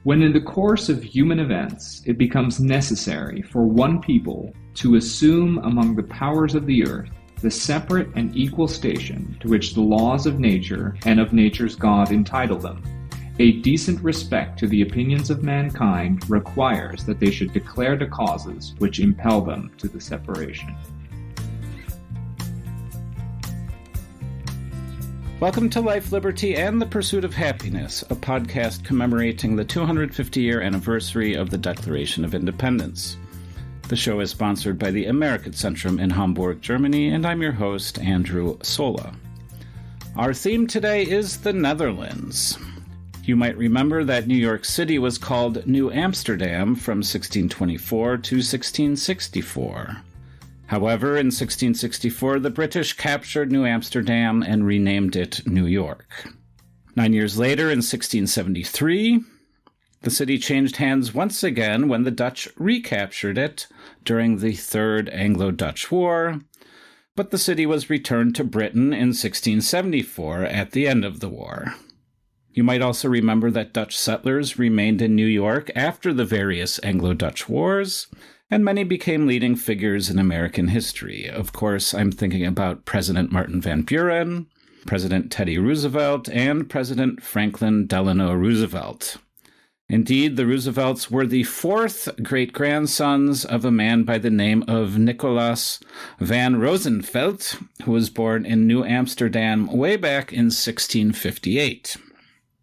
When in the course of human events it becomes necessary for one people to assume among the powers of the earth the separate and equal station to which the laws of nature and of nature's God entitle them, a decent respect to the opinions of mankind requires that they should declare the causes which impel them to the separation. Welcome to Life, Liberty, and the Pursuit of Happiness, a podcast commemorating the 250-year anniversary of the Declaration of Independence. The show is sponsored by the American Centrum in Hamburg, Germany, and I'm your host, Andrew Sola. Our theme today is the Netherlands. You might remember that New York City was called New Amsterdam from 1624 to 1664. However, in 1664, the British captured New Amsterdam and renamed it New York. 9 years later, in 1673, the city changed hands once again when the Dutch recaptured it during the Third Anglo-Dutch War, but the city was returned to Britain in 1674 at the end of the war. You might also remember that Dutch settlers remained in New York after the various Anglo-Dutch wars, and many became leading figures in American history. Of course, I'm thinking about President Martin Van Buren, President Teddy Roosevelt, and President Franklin Delano Roosevelt. Indeed, the Roosevelts were the fourth great-grandsons of a man by the name of Nicolaas van Rosenfeld, who was born in New Amsterdam way back in 1658.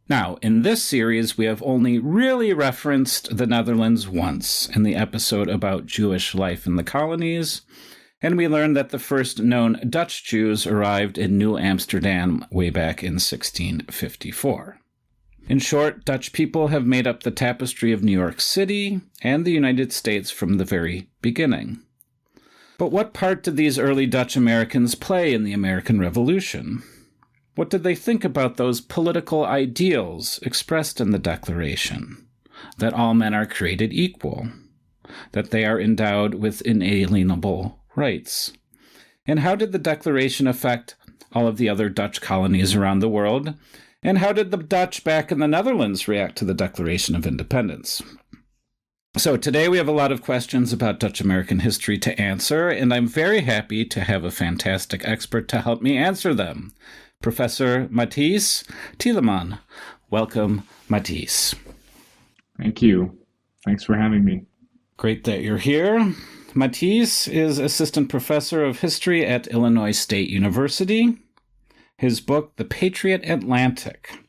Now, in this series, we have only really referenced the Netherlands once in the episode about Jewish life in the colonies, and we learned that the first known Dutch Jews arrived in New Amsterdam way back in 1654. In short, Dutch people have made up the tapestry of New York City and the United States from the very beginning. But what part did these early Dutch Americans play in the American Revolution? What did they think about those political ideals expressed in the Declaration? That all men are created equal, that they are endowed with inalienable rights. And how did the Declaration affect all of the other Dutch colonies around the world? And how did the Dutch back in the Netherlands react to the Declaration of Independence? So today we have a lot of questions about Dutch American history to answer, and I'm very happy to have a fantastic expert to help me answer them. Professor Matthijs Tieleman. Welcome, Matthijs. Thank you. Thanks for having me. Great that you're here. Matthijs is assistant professor of history at Illinois State University. His book, The Patriot Atlantic,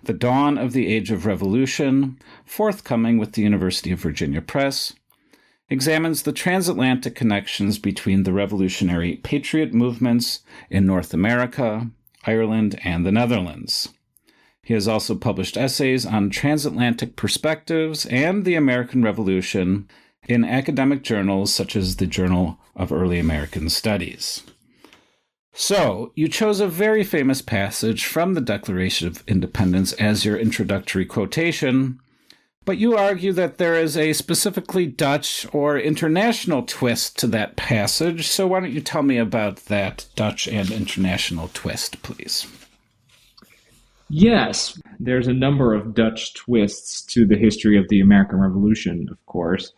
The Dawn of the Age of Revolution, forthcoming with the University of Virginia Press, examines the transatlantic connections between the revolutionary patriot movements in North America, Ireland, and the Netherlands. He has also published essays on transatlantic perspectives and the American Revolution in academic journals such as the Journal of Early American Studies. So, you chose a very famous passage from the Declaration of Independence as your introductory quotation, but you argue that there is a specifically Dutch or international twist to that passage, so why don't you tell me about that Dutch and international twist, please? Yes, there's a number of Dutch twists to the history of the American Revolution, of course.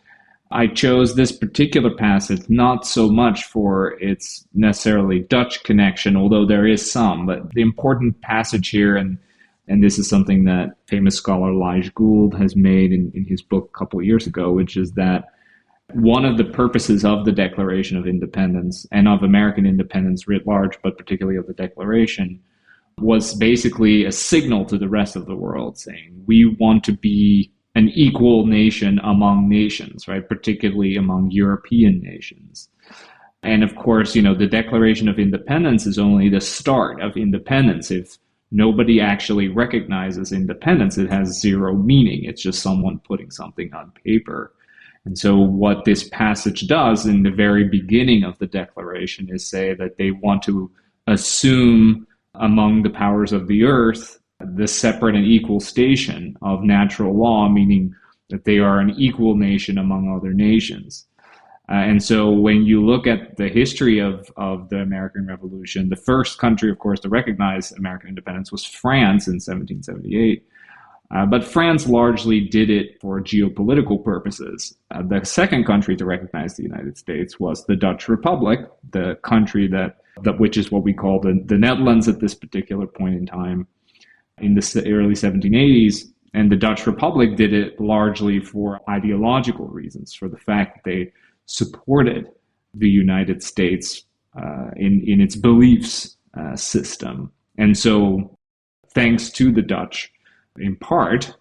I chose this particular passage not so much for its necessarily Dutch connection, although there is some, but the important passage here, and this is something that famous scholar Lige Gould has made in his book a couple of years ago, which is that one of the purposes of the Declaration of Independence and of American independence writ large, but particularly of the Declaration, was basically a signal to the rest of the world saying, we want to be an equal nation among nations, right? Particularly among European nations. And of course, the Declaration of Independence is only the start of independence. If nobody actually recognizes independence, it has zero meaning. It's just someone putting something on paper. And so what this passage does in the very beginning of the Declaration is say that they want to assume among the powers of the earth the separate and equal station of natural law, meaning that they are an equal nation among other nations. And so when you look at the history of the American Revolution, the first country, of course, to recognize American independence was France in 1778. But France largely did it for geopolitical purposes. The second country to recognize the United States was the Dutch Republic, the country which is what we call the Netherlands at this particular point in time in the early 1780s. And the Dutch Republic did it largely for ideological reasons, for the fact that they supported the United States in its beliefs system. And so, thanks to the Dutch, in part,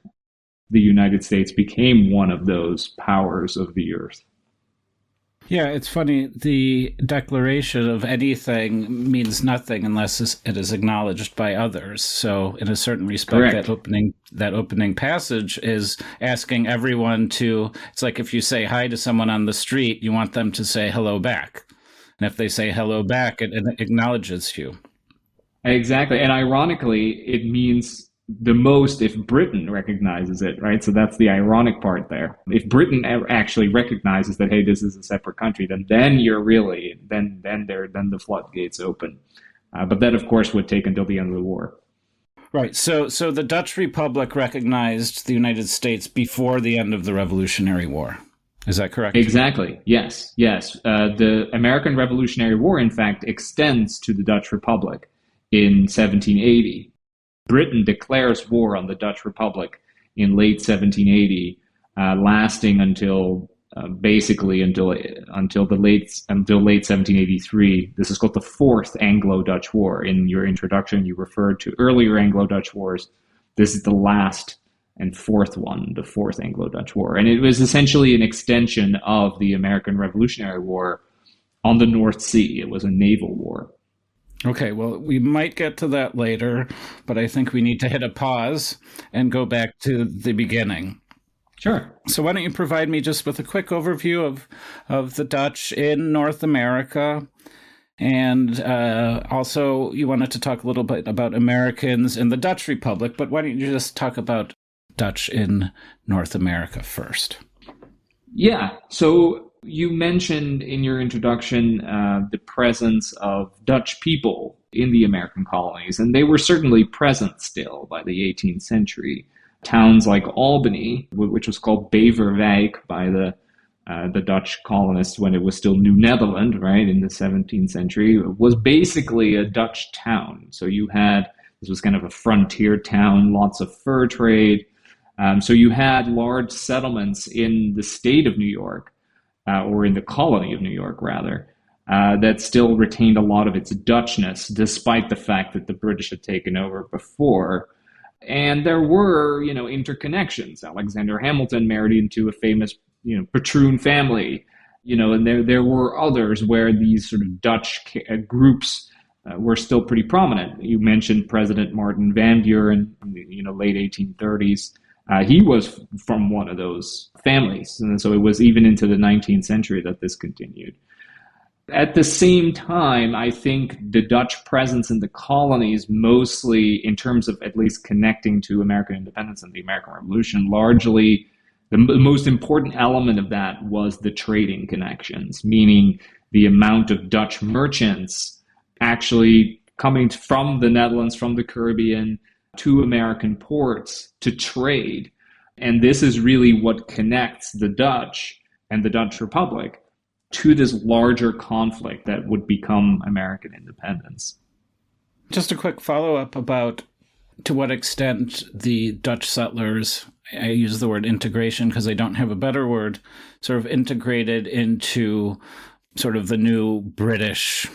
the United States became one of those powers of the earth. Yeah, it's funny. The declaration of anything means nothing unless it is acknowledged by others. So, in a certain respect, that opening passage is asking everyone to. It's like if you say hi to someone on the street, you want them to say hello back, and if they say hello back, it acknowledges you. Exactly, and ironically, it means the most if Britain recognizes it, right? So that's the ironic part there. If Britain actually recognizes that, hey, this is a separate country, then you're really, then the floodgates open. But that, of course, would take until the end of the war. Right. So the Dutch Republic recognized the United States before the end of the Revolutionary War. Is that correct? Exactly. Yes. The American Revolutionary War, in fact, extends to the Dutch Republic in 1780. Britain declares war on the Dutch Republic in late 1780, lasting until late 1783. This is called the Fourth Anglo-Dutch War. In your introduction, you referred to earlier Anglo-Dutch wars. This is the last and fourth one, the Fourth Anglo-Dutch War, and it was essentially an extension of the American Revolutionary War on the North Sea. It was a naval war. Okay, well, we might get to that later, but I think we need to hit a pause and go back to the beginning. Sure. So why don't you provide me just with a quick overview of the Dutch in North America, and also you wanted to talk a little bit about Americans in the Dutch Republic, but why don't you just talk about Dutch in North America first? Yeah, so you mentioned in your introduction the presence of Dutch people in the American colonies, and they were certainly present still by the 18th century. Towns like Albany, which was called Beverwijk by the Dutch colonists when it was still New Netherland, right, in the 17th century, was basically a Dutch town. So this was kind of a frontier town, lots of fur trade. So you had large settlements in the state of New York, or in the colony of New York, rather, that still retained a lot of its Dutchness, despite the fact that the British had taken over before. And there were, interconnections. Alexander Hamilton married into a famous, Patroon family, and there were others where these sort of Dutch groups were still pretty prominent. You mentioned President Martin Van Buren in the late 1830s. He was from one of those families, and so it was even into the 19th century that this continued. At the same time, I think the Dutch presence in the colonies, mostly in terms of at least connecting to American independence and the American Revolution, largely the most important element of that was the trading connections, meaning the amount of Dutch merchants actually coming from the Netherlands, from the Caribbean, to American ports to trade. And this is really what connects the Dutch and the Dutch Republic to this larger conflict that would become American independence. Just a quick follow-up about to what extent the Dutch settlers, I use the word integration because I don't have a better word, sort of integrated into sort of the new British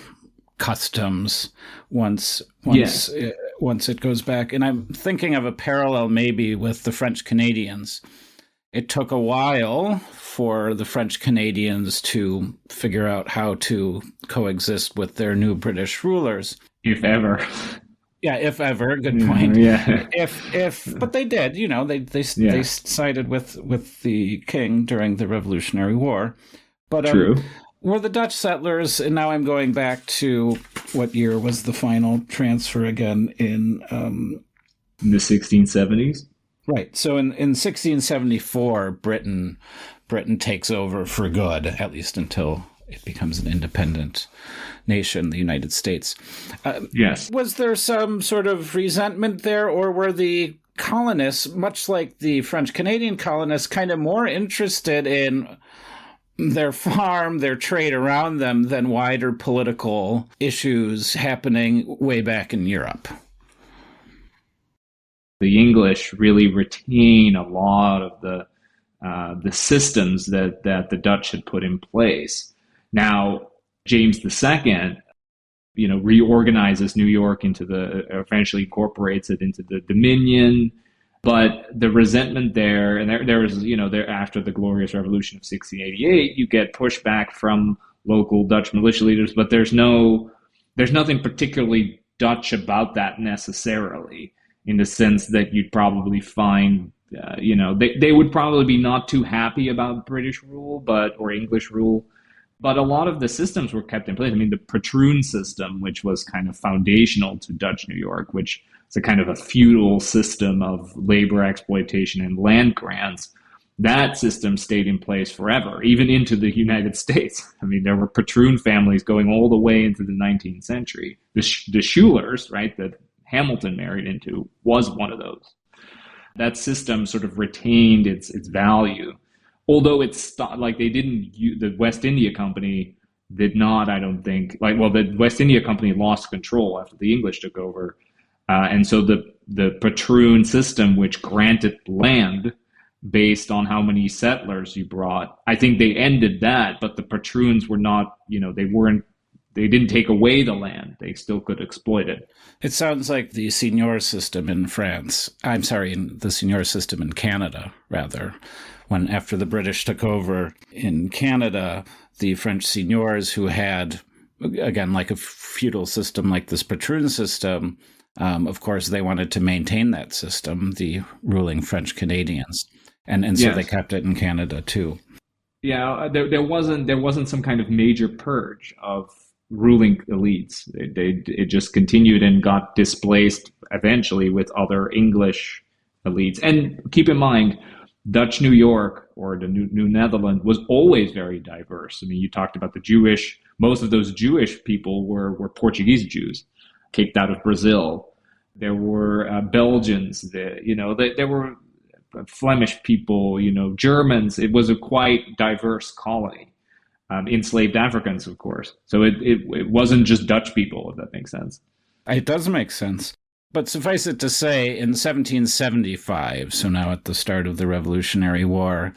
customs once it goes back. And I'm thinking of a parallel maybe with the French Canadians. It took a while for the French Canadians to figure out how to coexist with their new British rulers. If ever. Yeah, if ever. Good point. Yeah. But they did. They sided with the king during the Revolutionary War. But True. Were the Dutch settlers, and now I'm going back to what year was the final transfer again in the 1670s? Right. So in 1674, Britain takes over for good, at least until it becomes an independent nation, the United States. Yes. Was there some sort of resentment there, or were the colonists, much like the French Canadian colonists, kind of more interested in their farm, their trade around them, than wider political issues happening way back in Europe. The English really retain a lot of the systems that the Dutch had put in place. Now, James II, reorganizes New York eventually incorporates it into the Dominion. But the resentment there, and there was, after the Glorious Revolution of 1688, you get pushback from local Dutch militia leaders, but there's nothing particularly Dutch about that necessarily, in the sense that you'd probably find, they would probably be not too happy about British rule, or English rule. But a lot of the systems were kept in place. I mean, the Patroon system, which was kind of foundational to Dutch New York, which is a kind of a feudal system of labor exploitation and land grants, that system stayed in place forever, even into the United States. I mean, there were Patroon families going all the way into the 19th century. The Schulers, right, that Hamilton married into, was one of those. That system sort of retained its value. Although the West India Company did not, I don't think, the West India Company lost control after the English took over. And so the Patroon system, which granted land based on how many settlers you brought, I think they ended that, but the Patroons were not, they didn't take away the land. They still could exploit it. It sounds like the seigneur system in the seigneur system in Canada, rather. When after the British took over in Canada, the French seigneurs who had, again, like a feudal system like this Patroon system, of course, they wanted to maintain that system, the ruling French Canadians. And so they kept it in Canada too. Yeah, there wasn't some kind of major purge of ruling elites. It just continued and got displaced eventually with other English elites. And keep in mind, Dutch New York, or the New Netherlands, was always very diverse. I mean, you talked about most of those Jewish people were Portuguese Jews, kicked out of Brazil. There were Belgians, there were Flemish people, Germans. It was a quite diverse colony. Enslaved Africans, of course. So it wasn't just Dutch people, if that makes sense. It does make sense. But suffice it to say, in 1775, so now at the start of the Revolutionary War,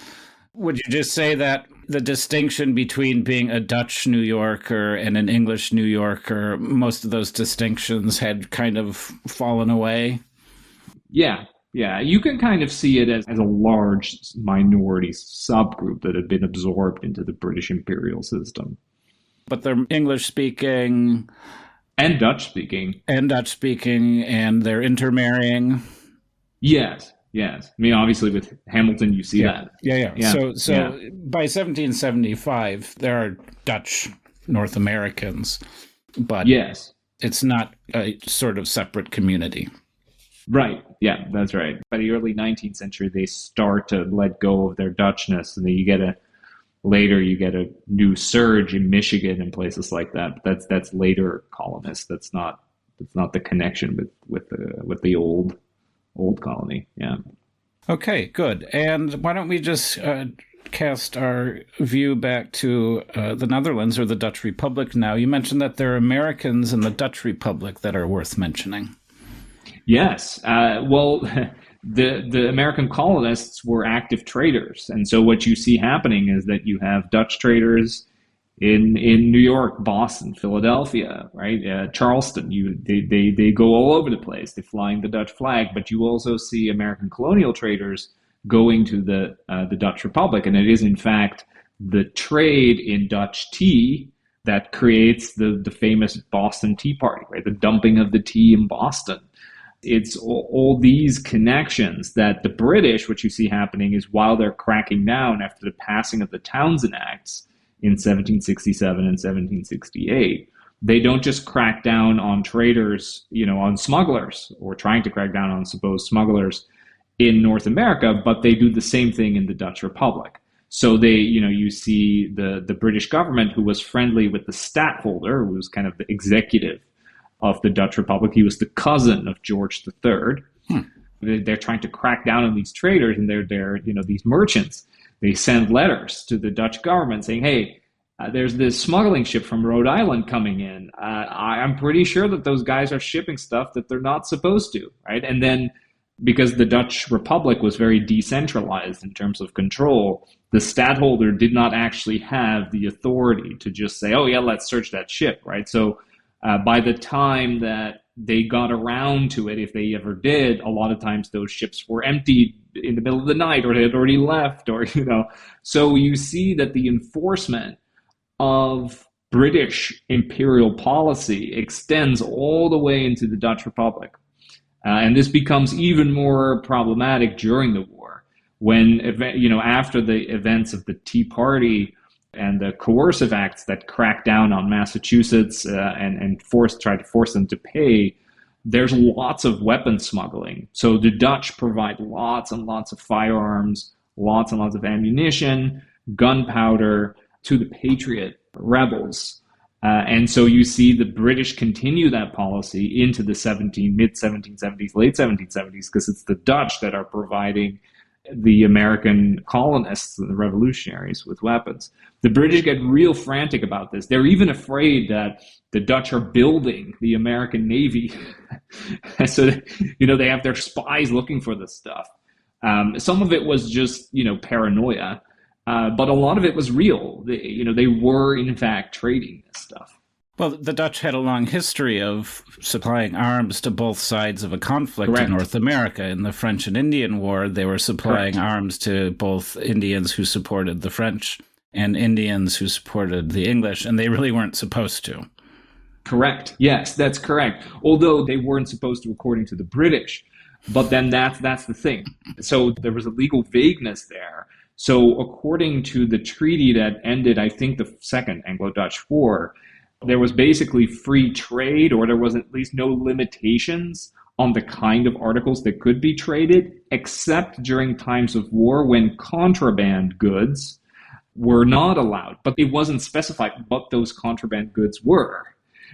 would you just say that the distinction between being a Dutch New Yorker and an English New Yorker, most of those distinctions had kind of fallen away? Yeah. You can kind of see it as a large minority subgroup that had been absorbed into the British imperial system. But they're English-speaking... And Dutch-speaking. And they're intermarrying. Yes. I mean, obviously with Hamilton, you see that. Yeah. So by 1775, there are Dutch North Americans, but yes, it's not a sort of separate community. Right. Yeah, that's right. By the early 19th century, they start to let go of their Dutchness, and then you get a new surge in Michigan and places like that. But that's later colonists. That's not the connection with the old colony. Yeah. Okay, good. And why don't we just cast our view back to the Netherlands, or the Dutch Republic now? You mentioned that there are Americans in the Dutch Republic that are worth mentioning. Yes. Well, the American colonists were active traders. And so what you see happening is that you have Dutch traders in New York, Boston, Philadelphia, right? Charleston. They go all over the place. They're flying the Dutch flag, but you also see American colonial traders going to the Dutch Republic. And it is, in fact, the trade in Dutch tea that creates the famous Boston Tea Party, right? The dumping of the tea in Boston. It's all these connections that the British, what you see happening is while they're cracking down after the passing of the Townshend Acts in 1767 and 1768, they don't just crack down on traders, on smugglers, or trying to crack down on supposed smugglers in North America, but they do the same thing in the Dutch Republic. So they, you see the British government, who was friendly with the stadtholder, who was kind of the executive of the Dutch Republic. He was the cousin of George III. they're trying to crack down on these traders, and they're these merchants. They send letters to the Dutch government saying, hey, there's this smuggling ship from Rhode Island coming in. I'm pretty sure that those guys are shipping stuff that they're not supposed to, right? And then because the Dutch Republic was very decentralized in terms of control, the stadtholder did not actually have the authority to just say, oh yeah, let's search that ship, right? So by the time that they got around to it, if they ever did, a lot of times those ships were emptied in the middle of the night, or they had already left, or, So you see that the enforcement of British imperial policy extends all the way into the Dutch Republic. And this becomes even more problematic during the war, when, after the events of the Tea Party and the coercive acts that crack down on Massachusetts and try to force them to pay, there's lots of weapon smuggling. So the Dutch provide lots and lots of firearms, lots and lots of ammunition, gunpowder to the Patriot rebels. And so you see the British continue that policy into the mid-1770s, late 1770s, because it's the Dutch that are providing the American colonists and the revolutionaries with weapons. The British get real frantic about this. They're even afraid that the Dutch are building the American Navy. So, they have their spies looking for this stuff. Some of it was just, paranoia. But a lot of it was real. They were, in fact, trading this stuff. Well, the Dutch had a long history of supplying arms to both sides of a conflict Correct. in North America. In the French and Indian War, they were supplying Correct. arms to both Indians who supported the French and Indians who supported the English, and they really weren't supposed to. Correct. Yes, that's correct. Although they weren't supposed to, according to the British. But then that's the thing. So there was a legal vagueness there. So according to the treaty that ended, I think, the Second Anglo-Dutch War, there was basically free trade, or there was at least no limitations on the kind of articles that could be traded, except during times of war when contraband goods were not allowed. But it wasn't specified what those contraband goods were,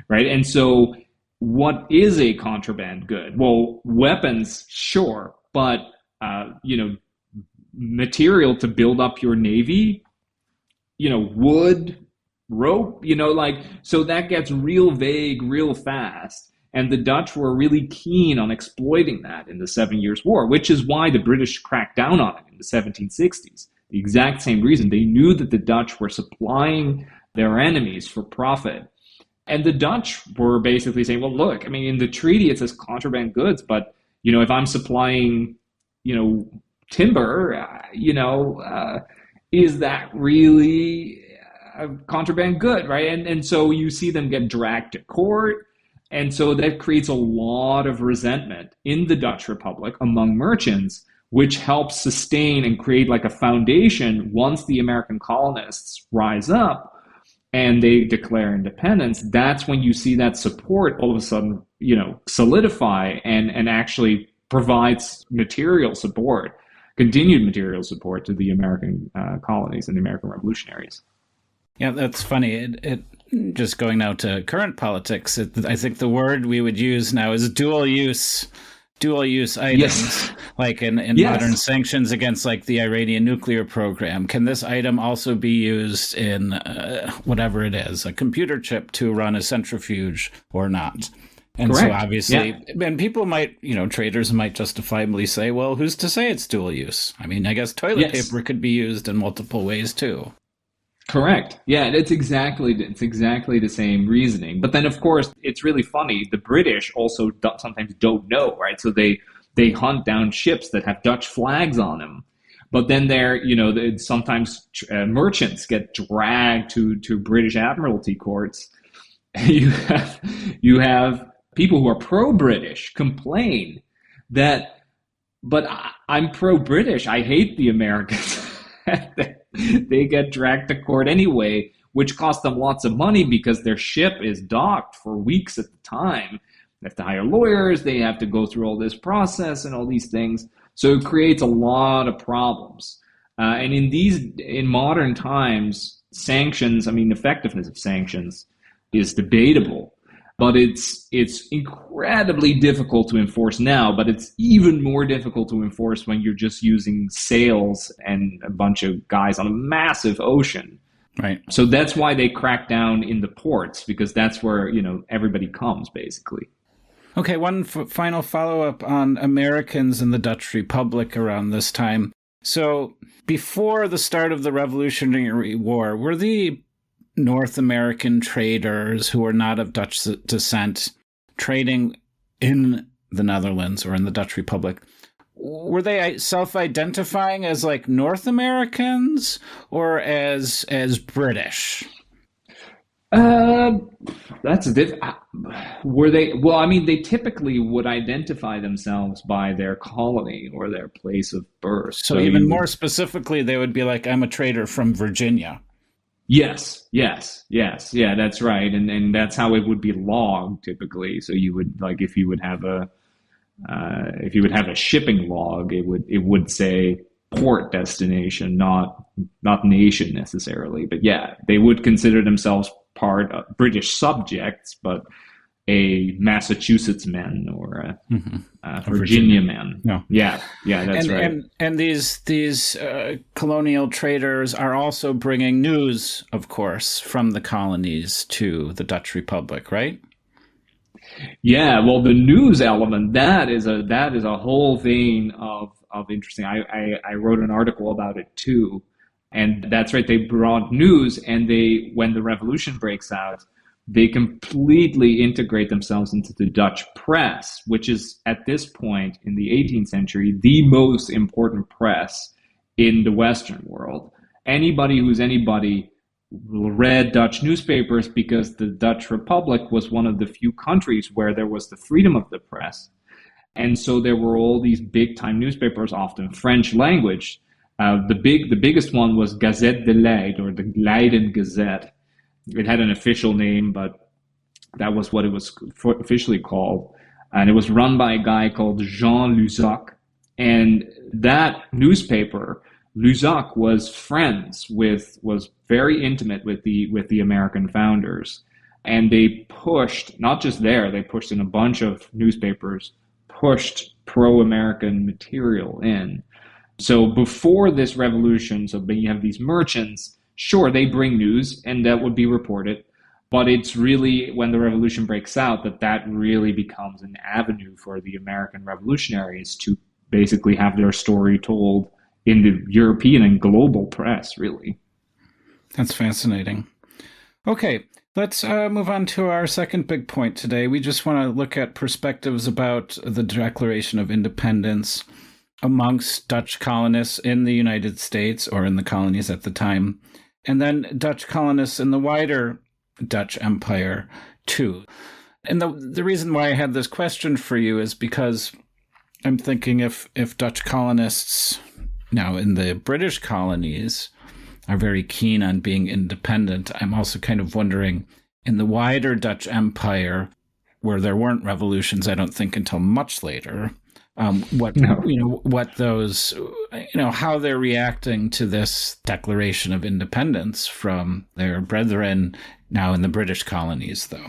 right? And so what is a contraband good? Well, weapons, sure, but, material to build up your navy, wood, rope, so that gets real vague real fast. And the Dutch were really keen on exploiting that in the 7 Years' War, which is why the British cracked down on it in the 1760s. The exact same reason. They knew that the Dutch were supplying their enemies for profit. And the Dutch were basically saying, well, look, in the treaty it says contraband goods, but, if I'm supplying, timber, is that really a contraband good, right? And so you see them get dragged to court. And so that creates a lot of resentment in the Dutch Republic among merchants, which helps sustain and create like a foundation once the American colonists rise up and they declare independence. That's when you see that support all of a sudden, solidify and actually provides material support, continued material support to the American colonies and the American revolutionaries. Yeah, that's funny. It just going now to current politics, I think the word we would use now is dual use items, yes. Like in yes. modern sanctions against like the Iranian nuclear program. Can this item also be used in whatever it is, a computer chip to run a centrifuge or not? And correct. So obviously, yeah. And people might, traders might justifiably say, well, who's to say it's dual use? I guess toilet yes. paper could be used in multiple ways too. Correct. Yeah, it's exactly the same reasoning. But then, of course, it's really funny. The British also sometimes don't know, right? So they hunt down ships that have Dutch flags on them. But then sometimes merchants get dragged to British Admiralty courts. You have people who are pro-British complain that, but I'm pro-British. I hate the Americans. They get dragged to court anyway, which costs them lots of money because their ship is docked for weeks at the time. They have to hire lawyers. They have to go through all this process and all these things. So it creates a lot of problems. And in modern times, sanctions, effectiveness of sanctions is debatable. but it's incredibly difficult to enforce now, but it's even more difficult to enforce when you're just using sails and a bunch of guys on a massive ocean. Right. So that's why they crack down in the ports, because that's where, everybody comes, basically. Okay, one final follow-up on Americans in the Dutch Republic around this time. So before the start of the Revolutionary War, were the North American traders who were not of Dutch descent trading in the Netherlands or in the Dutch Republic, were they self-identifying as like North Americans or as British? That's a were they? Well, I mean, they typically would identify themselves by their colony or their place of birth. So even more specifically, they would be like, "I'm a trader from Virginia." Yes, yeah, that's right, and that's how it would be logged typically. So you would like if you would have a shipping log, it would say port destination, not nation necessarily. But yeah, they would consider themselves part of British subjects, but a Massachusetts man or a Virginia man. No. Yeah, that's right. And these colonial traders are also bringing news, of course, from the colonies to the Dutch Republic, right? Yeah, well, the news element, that is a whole vein of interesting. I wrote an article about it too. And that's right, they brought news, and when the revolution breaks out, they completely integrate themselves into the Dutch press, which is at this point in the 18th century, the most important press in the Western world. Anybody who's anybody read Dutch newspapers because the Dutch Republic was one of the few countries where there was the freedom of the press. And so there were all these big time newspapers, often French language. The biggest one was Gazette de Leiden, or the Leiden Gazette. It had an official name, but that was what it was officially called. And it was run by a guy called Jean Luzac. And that newspaper, Luzac was very intimate with the American founders. And they pushed, not just there, they pushed in a bunch of newspapers, pushed pro-American material in. So before this revolution, so you have these merchants, sure, they bring news and that would be reported, but it's really when the revolution breaks out that really becomes an avenue for the American revolutionaries to basically have their story told in the European and global press, really. That's fascinating. Okay, let's move on to our second big point today. We just want to look at perspectives about the Declaration of Independence amongst Dutch colonists in the United States, or in the colonies at the time, and then Dutch colonists in the wider Dutch Empire too. And the reason why I had this question for you is because I'm thinking if Dutch colonists now in the British colonies are very keen on being independent, I'm also kind of wondering in the wider Dutch Empire, where there weren't revolutions, I don't think until much later, how they're reacting to this Declaration of Independence from their brethren now in the British colonies, though.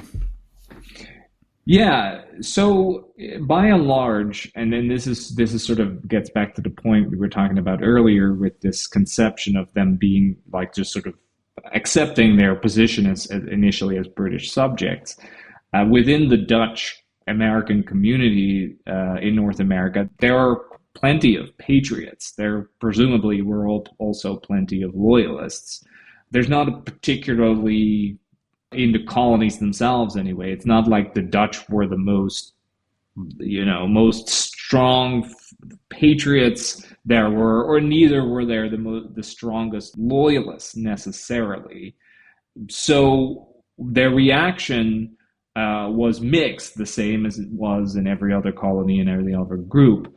Yeah. So by and large, and then this is sort of gets back to the point we were talking about earlier with this conception of them being like just sort of accepting their position as initially as British subjects within the Dutch American community in North America. There are plenty of patriots. There presumably were also plenty of loyalists. There's not a particularly, in the colonies themselves anyway, it's not like the Dutch were the most strong patriots there were, or neither were there the strongest loyalists necessarily. So their reaction was mixed, the same as it was in every other colony and every other group.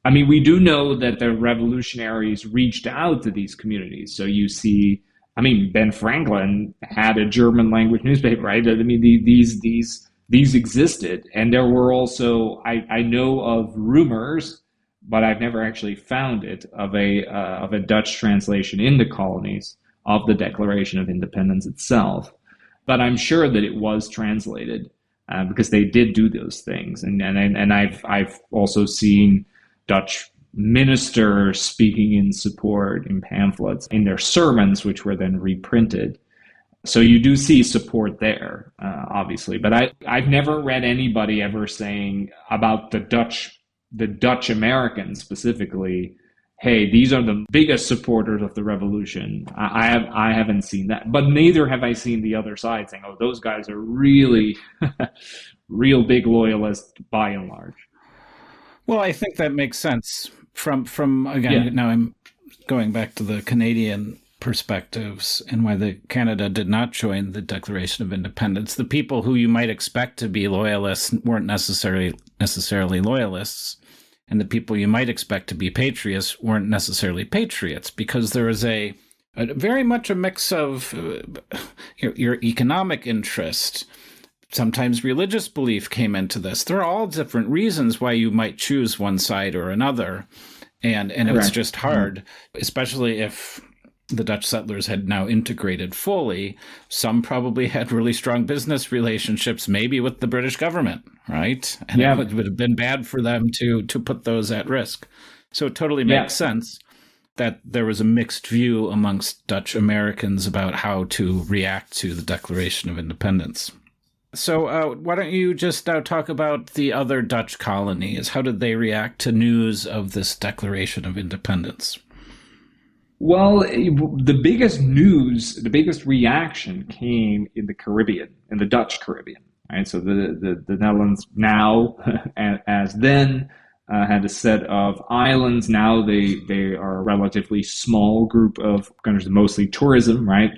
I mean, we do know that the revolutionaries reached out to these communities. So you see, I mean, Ben Franklin had a German language newspaper, right? I mean, these existed. And there were also, I know of rumors, but I've never actually found it, of a Dutch translation in the colonies of the Declaration of Independence itself. But I'm sure that it was translated. because they did do those things. And I've also seen Dutch ministers speaking in support in pamphlets in their sermons, which were then reprinted. So you do see support there, obviously. But I've never read anybody ever saying about the Dutch Americans specifically, hey, these are the biggest supporters of the revolution. I haven't seen that. But neither have I seen the other side saying, oh, those guys are really real big loyalists by and large. Well, I think that makes sense. From again, now I'm going back to the Canadian perspectives and why Canada did not join the Declaration of Independence. The people who you might expect to be loyalists weren't necessarily loyalists, and the people you might expect to be patriots weren't necessarily patriots, because there is a very much a mix of your economic interest. Sometimes religious belief came into this. There are all different reasons why you might choose one side or another, and it was just hard, especially if the Dutch settlers had now integrated fully. Some probably had really strong business relationships, maybe with the British government, right? And it would have been bad for them to put those at risk. So it totally makes sense that there was a mixed view amongst Dutch Americans about how to react to the Declaration of Independence. So why don't you just talk about the other Dutch colonies? How did they react to news of this Declaration of Independence? Well, the biggest reaction came in the Caribbean, in the Dutch Caribbean. Right? So the Netherlands now, as then, had a set of islands. Now they are a relatively small group of countries, mostly tourism, right?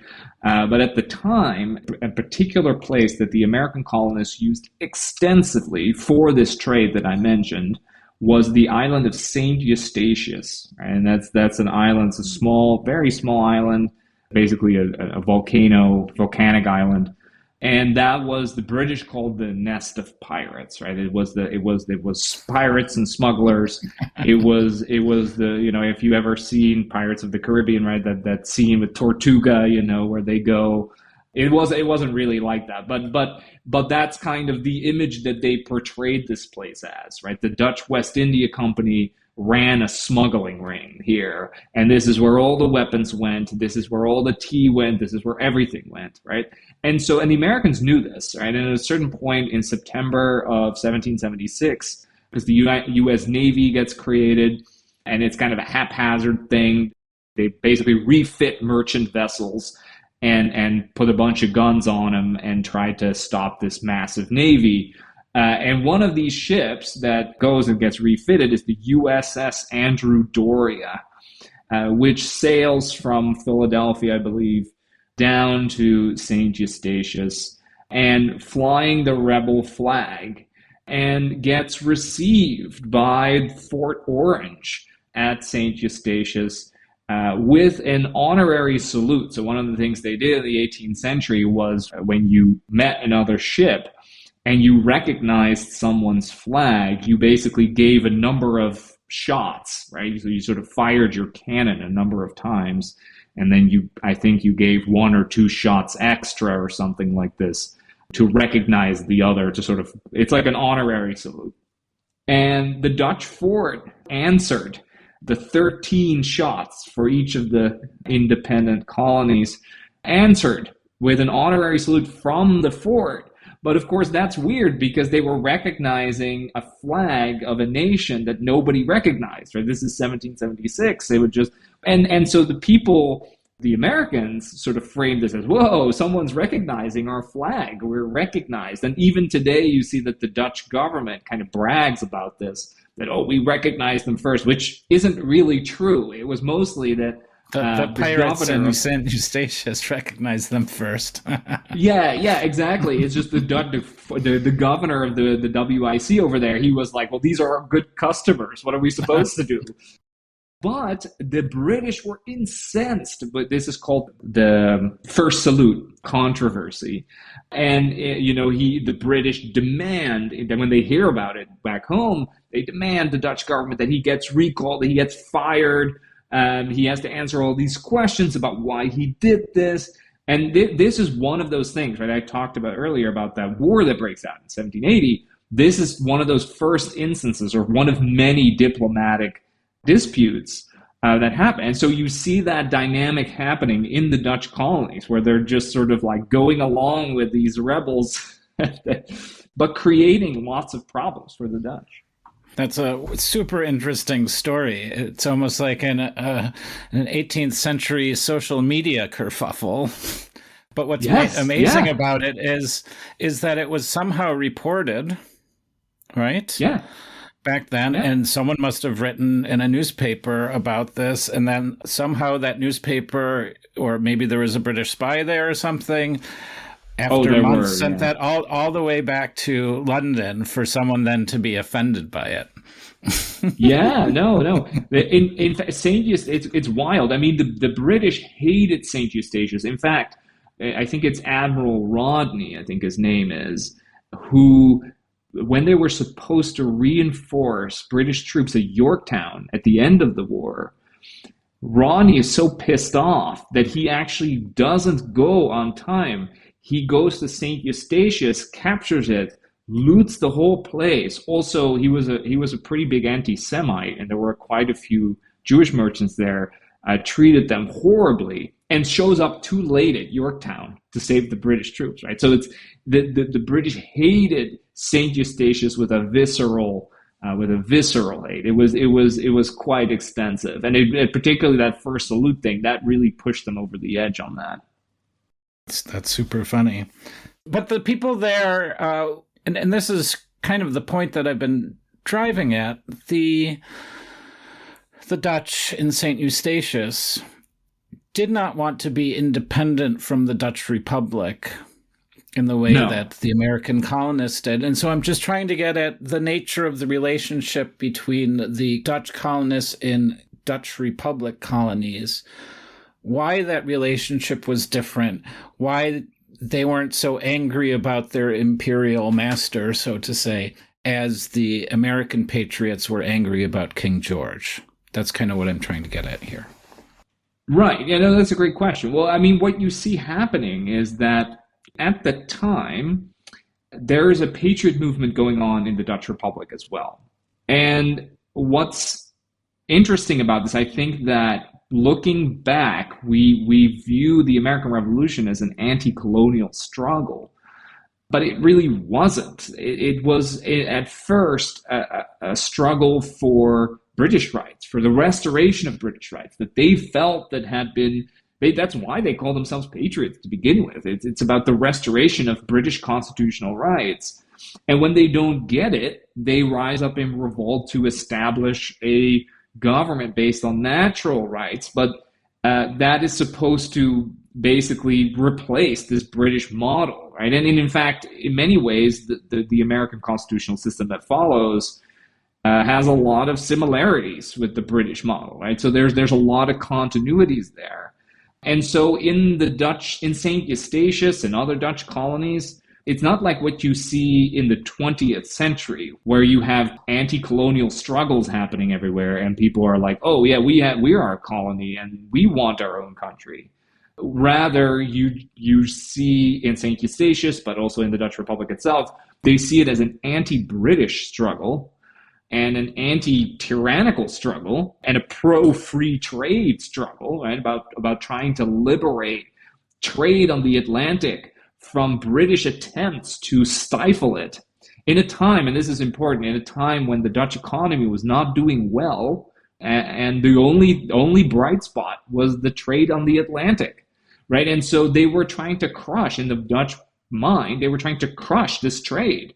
But at the time, a particular place that the American colonists used extensively for this trade that I mentioned was the island of Saint Eustatius. And that's an island, it's a small, very small island, basically a volcanic island. And that was the British called the nest of pirates, right? It was pirates and smugglers. It was the, if you ever seen Pirates of the Caribbean, right? That scene with Tortuga, where they go. It wasn't really like that, but that's kind of the image that they portrayed this place as, right? The Dutch West India Company ran a smuggling ring here, and this is where all the weapons went, this is where all the tea went, this is where everything went, right? And the Americans knew this, right? And at a certain point in September of 1776, because the U.S. Navy gets created, and it's kind of a haphazard thing. They basically refit merchant vessels and put a bunch of guns on them and try to stop this massive navy. And one of these ships that goes and gets refitted is the USS Andrew Doria, which sails from Philadelphia, I believe, down to St. Eustatius and flying the rebel flag, and gets received by Fort Orange at St. Eustatius with an honorary salute. So one of the things they did in the 18th century was when you met another ship and you recognized someone's flag, you basically gave a number of shots, right? So you sort of fired your cannon a number of times, and then I think you gave 1 or 2 shots extra or something like this to recognize the other, to sort of, it's like an honorary salute. And the Dutch fort answered the 13 shots for each of the independent colonies, answered with an honorary salute from the fort. But of course, that's weird because they were recognizing a flag of a nation that nobody recognized, right? This is 1776. They would just, and so the people, the Americans, sort of framed this as, whoa, someone's recognizing our flag. We're recognized. And even today, you see that the Dutch government kind of brags about this, that, oh, we recognize them first, which isn't really true. It was mostly that the pirates in St. Eustatius recognized them first. Yeah, exactly. It's just the governor of the WIC over there. He was like, well, these are our good customers. What are we supposed to do? But the British were incensed. But this is called the First Salute controversy. And, the British demand, that when they hear about it back home, they demand the Dutch government that he gets recalled, that he gets fired. He has to answer all these questions about why he did this. And this is one of those things, right? I talked about earlier about that war that breaks out in 1780. This is one of those first instances, or one of many diplomatic disputes that happen. And so you see that dynamic happening in the Dutch colonies, where they're just sort of like going along with these rebels, but creating lots of problems for the Dutch. That's a super interesting story. It's almost like an 18th century social media kerfuffle. But what's amazing about it is that it was somehow reported, right? Yeah. Back then, and someone must have written in a newspaper about this, and then somehow that newspaper, or maybe there was a British spy there or something, after months sent that all the way back to London for someone then to be offended by it. No. In fact, Saint Eustatius, it's wild. I mean, the British hated Saint Eustatius. In fact, I think it's Admiral Rodney, I think his name is, who, when they were supposed to reinforce British troops at Yorktown at the end of the war, Rodney is so pissed off that he actually doesn't go on time. He goes to St. Eustatius, captures it, loots the whole place. Also, he was a pretty big anti-Semite, and there were quite a few Jewish merchants there. Treated them horribly, and shows up too late at Yorktown to save the British troops. Right, so it's the British hated St. Eustatius with a visceral hate. It was quite extensive, and particularly that first salute thing that really pushed them over the edge on that. That's super funny. But the people there, and this is kind of the point that I've been driving at, the Dutch in St. Eustatius did not want to be independent from the Dutch Republic in the way that the American colonists did. And so I'm just trying to get at the nature of the relationship between the Dutch colonists in Dutch Republic colonies, why that relationship was different, why they weren't so angry about their imperial master, so to say, as the American patriots were angry about King George. That's kind of what I'm trying to get at here. Right. Yeah, no, that's a great question. Well, I mean, what you see happening is that at the time, there is a patriot movement going on in the Dutch Republic as well. And what's interesting about this, I think that looking back, we view the American Revolution as an anti-colonial struggle, but it really wasn't. It was at first a struggle for British rights, for the restoration of British rights that they felt that had been. That's why they call themselves patriots to begin with. It's about the restoration of British constitutional rights. And when they don't get it, they rise up in revolt to establish a government based on natural rights, but that is supposed to basically replace this British model, right? And in fact, in many ways, the American constitutional system that follows has a lot of similarities with the British model, right? So there's a lot of continuities there. And so in St. Eustatius and other Dutch colonies, it's not like what you see in the 20th century, where you have anti-colonial struggles happening everywhere, and people are like, "Oh yeah, we are a colony, and we want our own country." Rather, you see in St. Eustatius, but also in the Dutch Republic itself, they see it as an anti-British struggle and an anti-tyrannical struggle and a pro-free trade struggle, right? About trying to liberate trade on the Atlantic from British attempts to stifle it in a time, and this is important, in a time when the Dutch economy was not doing well, and the only bright spot was the trade on the Atlantic, right? And so they were trying to crush, in the Dutch mind, they were trying to crush this trade.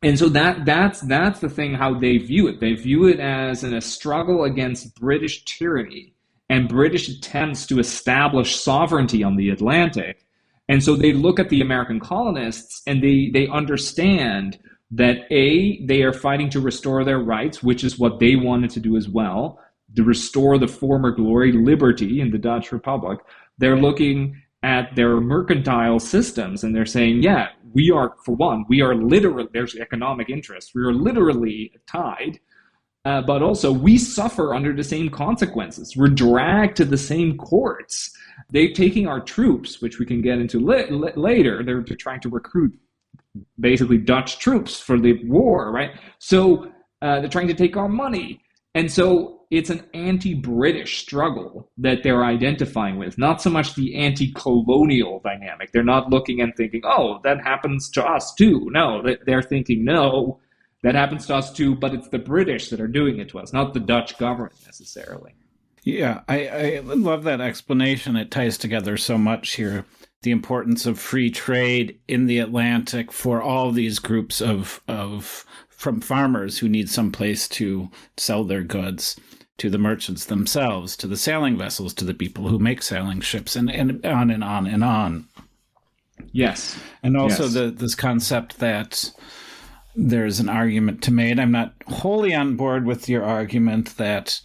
And so that's the thing, how they view it. They view it as a struggle against British tyranny and British attempts to establish sovereignty on the Atlantic. And so they look at the American colonists and they understand that they are fighting to restore their rights, which is what they wanted to do as well, to restore the former glory, liberty in the Dutch Republic. They're looking at their mercantile systems and they're saying, yeah, we are literally, there's economic interest. We are literally tied but also we suffer under the same consequences. We're dragged to the same courts. They're taking our troops, which we can get into later. They're trying to recruit basically Dutch troops for the war, right? So they're trying to take our money. And so it's an anti-British struggle that they're identifying with, not so much the anti-colonial dynamic. They're not looking and thinking, oh, that happens to us too. No, they're thinking, no, that happens to us too, but it's the British that are doing it to us, not the Dutch government necessarily. Yeah, I love that explanation. It ties together so much here. The importance of free trade in the Atlantic for all these groups from farmers who need some place to sell their goods, to the merchants themselves, to the sailing vessels, to the people who make sailing ships, and on and on and on. Yes. And also this concept that there's an argument to make. I'm not wholly on board with your argument that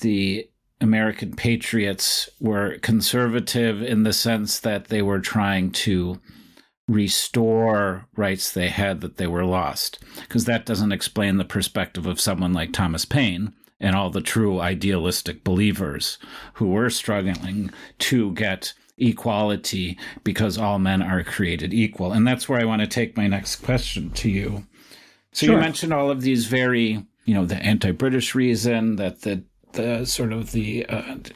the American patriots were conservative in the sense that they were trying to restore rights they had that they were lost, because that doesn't explain the perspective of someone like Thomas Paine and all the true idealistic believers who were struggling to get equality because all men are created equal. And that's where I want to take my next question to you. So You mentioned all of these very, the anti-British reason that the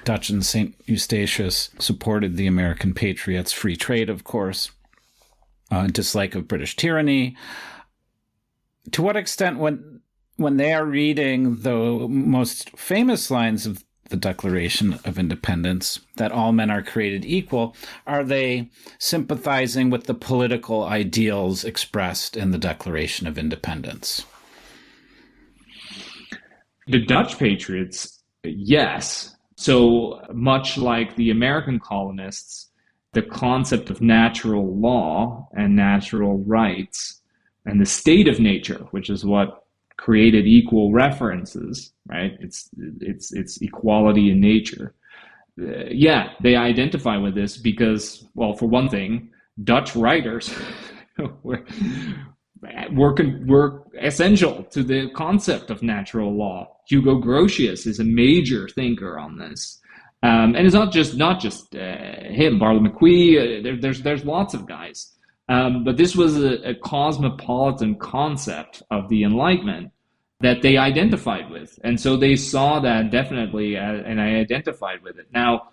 Dutch and St. Eustatius supported the American patriots, free trade, of course, dislike of British tyranny. To what extent, when they are reading the most famous lines of the Declaration of Independence, that all men are created equal, are they sympathizing with the political ideals expressed in the Declaration of Independence? The Dutch patriots, yes. So much like the American colonists, the concept of natural law and natural rights and the state of nature, which is what created equal references, right? It's equality in nature. They identify with this because, well, for one thing, Dutch writers were essential to the concept of natural law. Hugo Grotius is a major thinker on this, and it's not just him. Barlow McQueen. There's lots of guys, but this was a cosmopolitan concept of the Enlightenment that they identified with, and so they saw that definitely, and I identified with it. Now,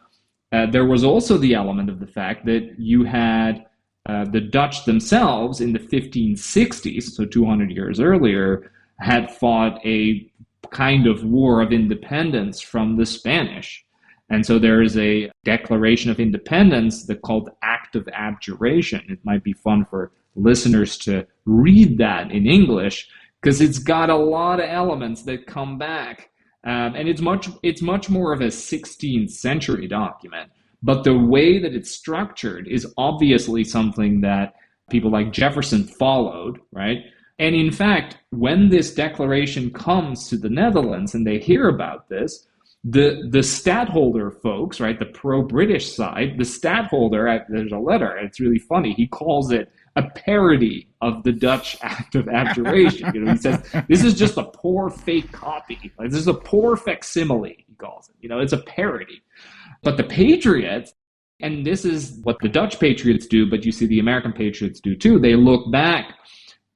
there was also the element of the fact that you had the Dutch themselves in the 1560s, so 200 years earlier, had fought a kind of war of independence from the Spanish. And so there is a Declaration of Independence that's called Act of Abjuration. It might be fun for listeners to read that in English, because it's got a lot of elements that come back. And it's much more of a 16th century document. But the way that it's structured is obviously something that people like Jefferson followed, right? And in fact, when this declaration comes to the Netherlands and they hear about this, the stadtholder folks, right, the pro-British side, the stadtholder, there's a letter, it's really funny, he calls it a parody of the Dutch Act of Abjuration. He says, this is just a poor fake copy. Like, this is a poor facsimile, he calls it. It's a parody. But the patriots, and this is what the Dutch patriots do, but you see the American patriots do too, they look back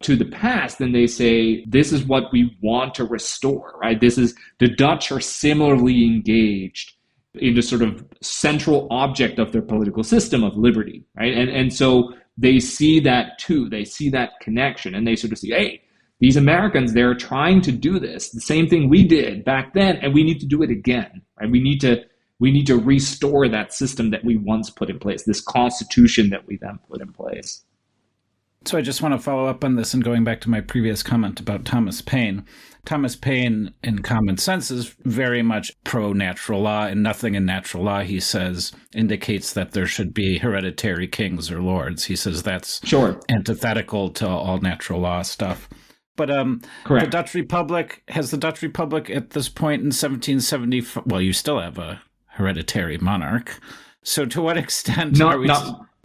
to the past and they say, this is what we want to restore, right? The Dutch are similarly engaged in the sort of central object of their political system of liberty, right? And so they see that too, they see that connection, and they sort of see, hey, these Americans, they're trying to do this, the same thing we did back then, and we need to do it again, right? We need to restore that system that we once put in place, this constitution that we then put in place. So I just want to follow up on this, and going back to my previous comment about Thomas Paine. Thomas Paine, in Common Sense, is very much pro-natural law, and nothing in natural law, he says, indicates that there should be hereditary kings or lords. He says that's antithetical to all natural law stuff. But the Dutch Republic, has the Dutch Republic at this point in 1770, well, you still have a hereditary monarch. So to what extent are we...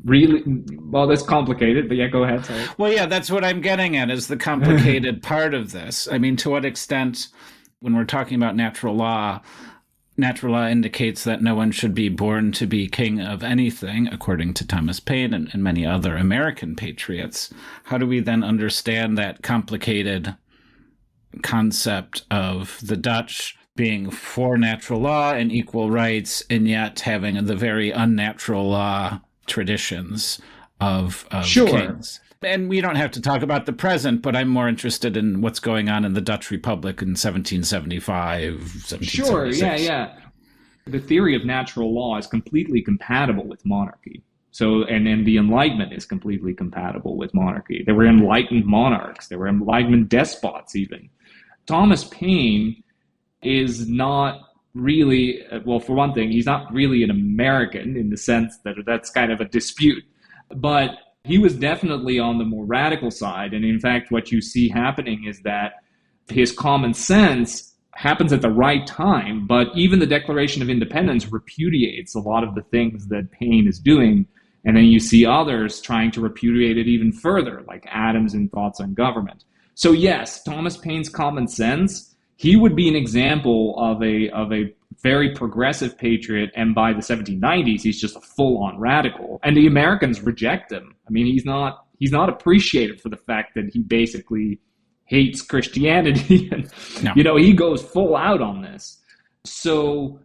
Really? Well, that's complicated, but yeah, go ahead. Sorry. Well, yeah, that's what I'm getting at, is the complicated part of this. I mean, to what extent When we're talking about natural law indicates that no one should be born to be king of anything, according to Thomas Paine and many other American patriots. How do we then understand that complicated concept of the Dutch being for natural law and equal rights, and yet having the very unnatural law traditions of kings? And we don't have to talk about the present, but I'm more interested in what's going on in the Dutch Republic in 1775, 1776. Sure, yeah. The theory of natural law is completely compatible with monarchy. So, and the Enlightenment is completely compatible with monarchy. There were enlightened monarchs. There were enlightenment despots even. Thomas Paine is not really, well, for one thing, he's not really an American in the sense that that's kind of a dispute. But he was definitely on the more radical side. And in fact, what you see happening is that his common sense happens at the right time. But even the Declaration of Independence repudiates a lot of the things that Paine is doing. And then you see others trying to repudiate it even further, like Adams in Thoughts on Government. So yes, Thomas Paine's common sense, he would be an example of a very progressive patriot, and by the 1790s, he's just a full-on radical. And the Americans reject him. I mean, he's not appreciated for the fact that he basically hates Christianity. And, no. He goes full out on this. So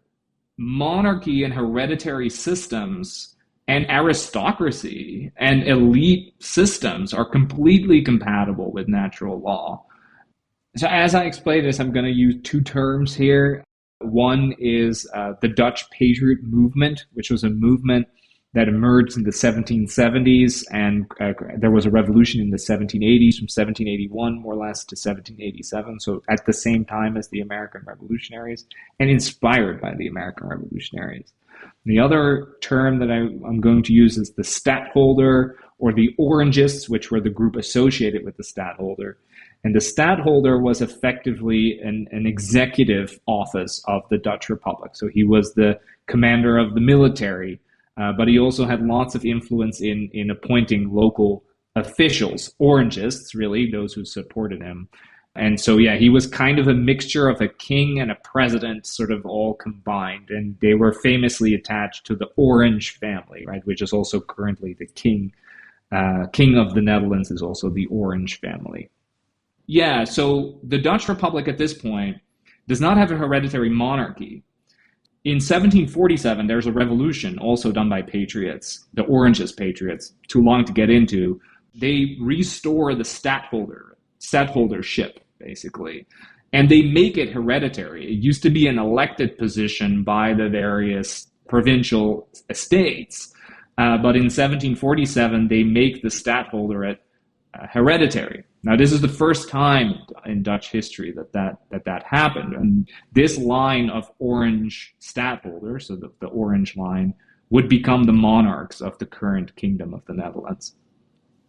monarchy and hereditary systems and aristocracy and elite systems are completely compatible with natural law. So as I explain this, I'm going to use two terms here. One is the Dutch Patriot movement, which was a movement that emerged in the 1770s, and there was a revolution in the 1780s, from 1781 more or less to 1787, so at the same time as the American revolutionaries, and inspired by the American revolutionaries. The other term that I'm going to use is the stadtholder, or the Orangists, which were the group associated with the stadtholder. And the stadtholder was effectively an executive office of the Dutch Republic. So he was the commander of the military, but he also had lots of influence in appointing local officials, Orangists, really, those who supported him. And so, yeah, he was kind of a mixture of a king and a president, sort of all combined. And they were famously attached to the Orange family, right, which is also currently the king. King of the Netherlands is also the Orange family. Yeah, so the Dutch Republic at this point does not have a hereditary monarchy. In 1747, there's a revolution also done by patriots, the Orangist patriots, too long to get into. They restore the stadtholdership, basically, and they make it hereditary. It used to be an elected position by the various provincial estates, but in 1747, they make the stadtholderate hereditary. Now, this is the first time in Dutch history that happened. And this line of Orange stadtholders, so the Orange line, would become the monarchs of the current Kingdom of the Netherlands.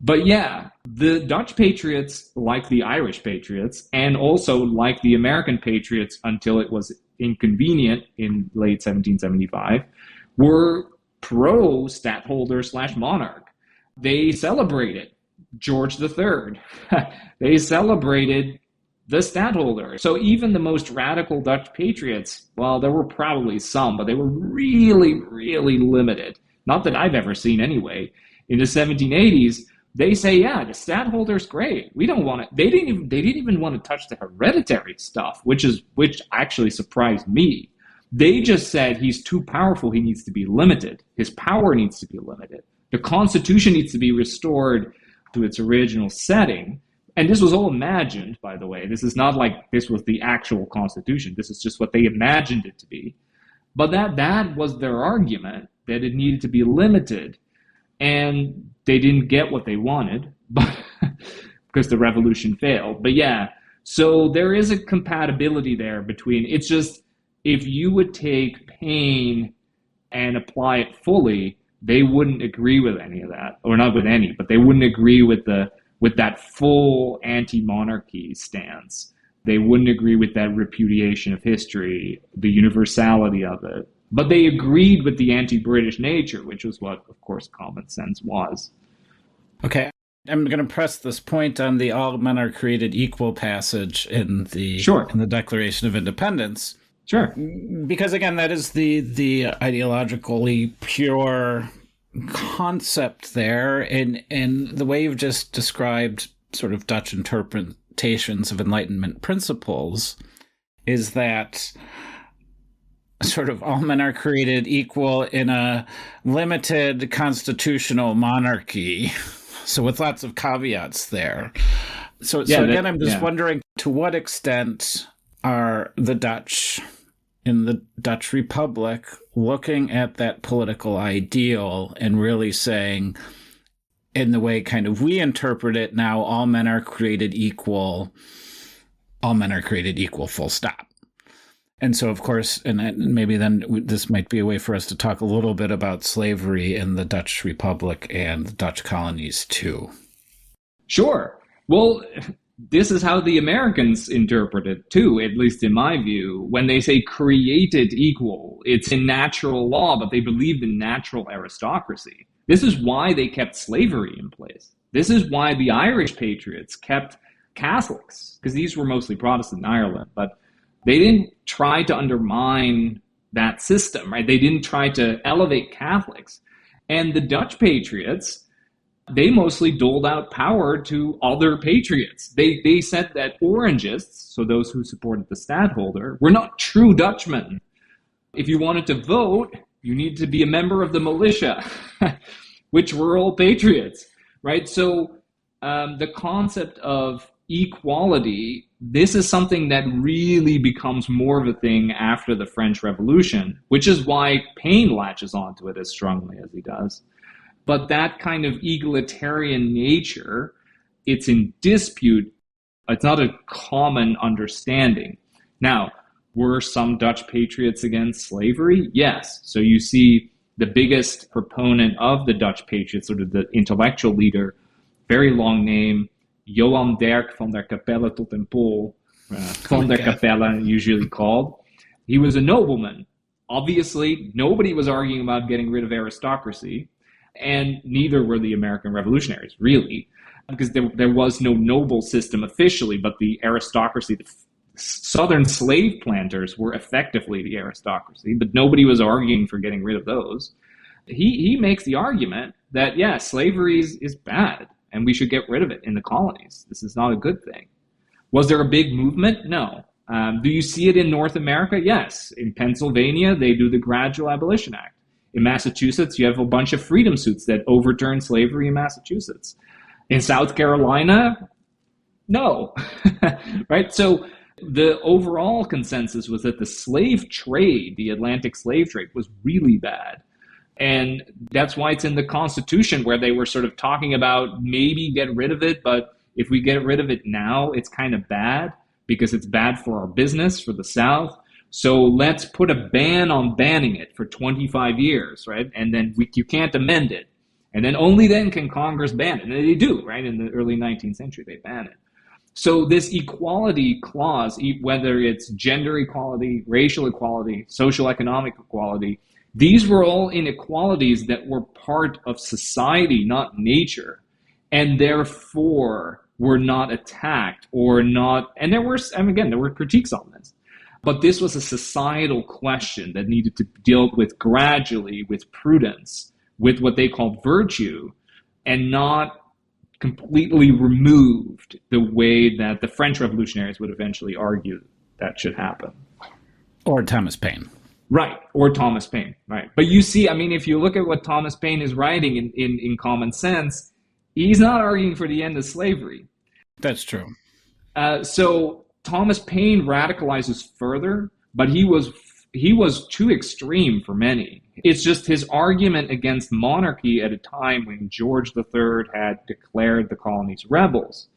But yeah, the Dutch patriots, like the Irish patriots, and also like the American patriots until it was inconvenient in late 1775, were pro-stadtholder/monarch. They celebrated George III. They celebrated the stadtholder. So even the most radical Dutch patriots, well, there were probably some, but they were really, really limited. Not that I've ever seen anyway. In the 1780s, they say, yeah, the stadtholder's great. We don't want it. They didn't even want to touch the hereditary stuff, which actually surprised me. They just said he's too powerful. He needs to be limited. His power needs to be limited. The Constitution needs to be restored to its original setting. And this was all imagined, by the way. This is not like this was the actual Constitution. This is just what they imagined it to be. But that was their argument, that it needed to be limited. And they didn't get what they wanted because the revolution failed. But yeah, so there is a compatibility there between, it's just, if you would take Paine and apply it fully, they wouldn't agree with any of that, or not with any, but they wouldn't agree with that full anti-monarchy stance. They wouldn't agree with that repudiation of history, the universality of it. But they agreed with the anti-British nature, which was what, of course, common sense was. Okay. I'm going to press this point on the all men are created equal passage in the Sure. in the Declaration of Independence. Sure. Because again, that is the ideologically pure concept there, and the way you've just described sort of Dutch interpretations of Enlightenment principles is that sort of all men are created equal in a limited constitutional monarchy. So with lots of caveats there. So again, I'm just wondering, to what extent are the Dutch in the Dutch Republic looking at that political ideal and really saying, in the way kind of we interpret it now, all men are created equal, full stop. And so, of course, and maybe then this might be a way for us to talk a little bit about slavery in the Dutch Republic and the Dutch colonies, too. Sure. Well, this is how the Americans interpret it, too, at least in my view. When they say created equal, it's in natural law, but they believed in natural aristocracy. This is why they kept slavery in place. This is why the Irish patriots kept Catholics, because these were mostly Protestant in Ireland, but they didn't try to undermine that system, right? They didn't try to elevate Catholics. And the Dutch patriots, they mostly doled out power to other patriots. They said that Orangists, so those who supported the stadtholder, were not true Dutchmen. If you wanted to vote, you needed to be a member of the militia, which were all patriots, right? So the concept of equality, this is something that really becomes more of a thing after the French Revolution, which is why Paine latches onto it as strongly as he does. But that kind of egalitarian nature, it's in dispute. It's not a common understanding. Now, were some Dutch patriots against slavery? Yes. So you see the biggest proponent of the Dutch patriots, sort of the intellectual leader, very long name, Johan Derk van der Capelle tot den Pol, van der Capelle usually called. He was a nobleman. Obviously, nobody was arguing about getting rid of aristocracy, and neither were the American revolutionaries, really, because there was no noble system officially, but the aristocracy, the Southern slave planters were effectively the aristocracy, but nobody was arguing for getting rid of those. He makes the argument that, yeah, slavery is bad, and we should get rid of it in the colonies. This is not a good thing. Was there a big movement? No. Do you see it in North America? Yes. In Pennsylvania, they do the Gradual Abolition Act. In Massachusetts, you have a bunch of freedom suits that overturn slavery in Massachusetts. In South Carolina, no. Right? So the overall consensus was that the slave trade, the Atlantic slave trade, was really bad. And that's why it's in the Constitution, where they were sort of talking about maybe get rid of it, but if we get rid of it now, it's kind of bad because it's bad for our business, for the South. So let's put a ban on banning it for 25 years, right? And then you can't amend it. And then only then can Congress ban it. And they do, right? In the early 19th century, they ban it. So this equality clause, whether it's gender equality, racial equality, social economic equality, these were all inequalities that were part of society, not nature, and therefore were not attacked or not. And there were critiques on this, but this was a societal question that needed to be dealt with gradually, with prudence, with what they called virtue, and not completely removed the way that the French revolutionaries would eventually argue that should happen. Or Thomas Paine. Right, or Thomas Paine, right. But you see, I mean, if you look at what Thomas Paine is writing in Common Sense, he's not arguing for the end of slavery. That's true. So Thomas Paine radicalizes further, but he was too extreme for many. It's just his argument against monarchy at a time when George III had declared the colonies rebels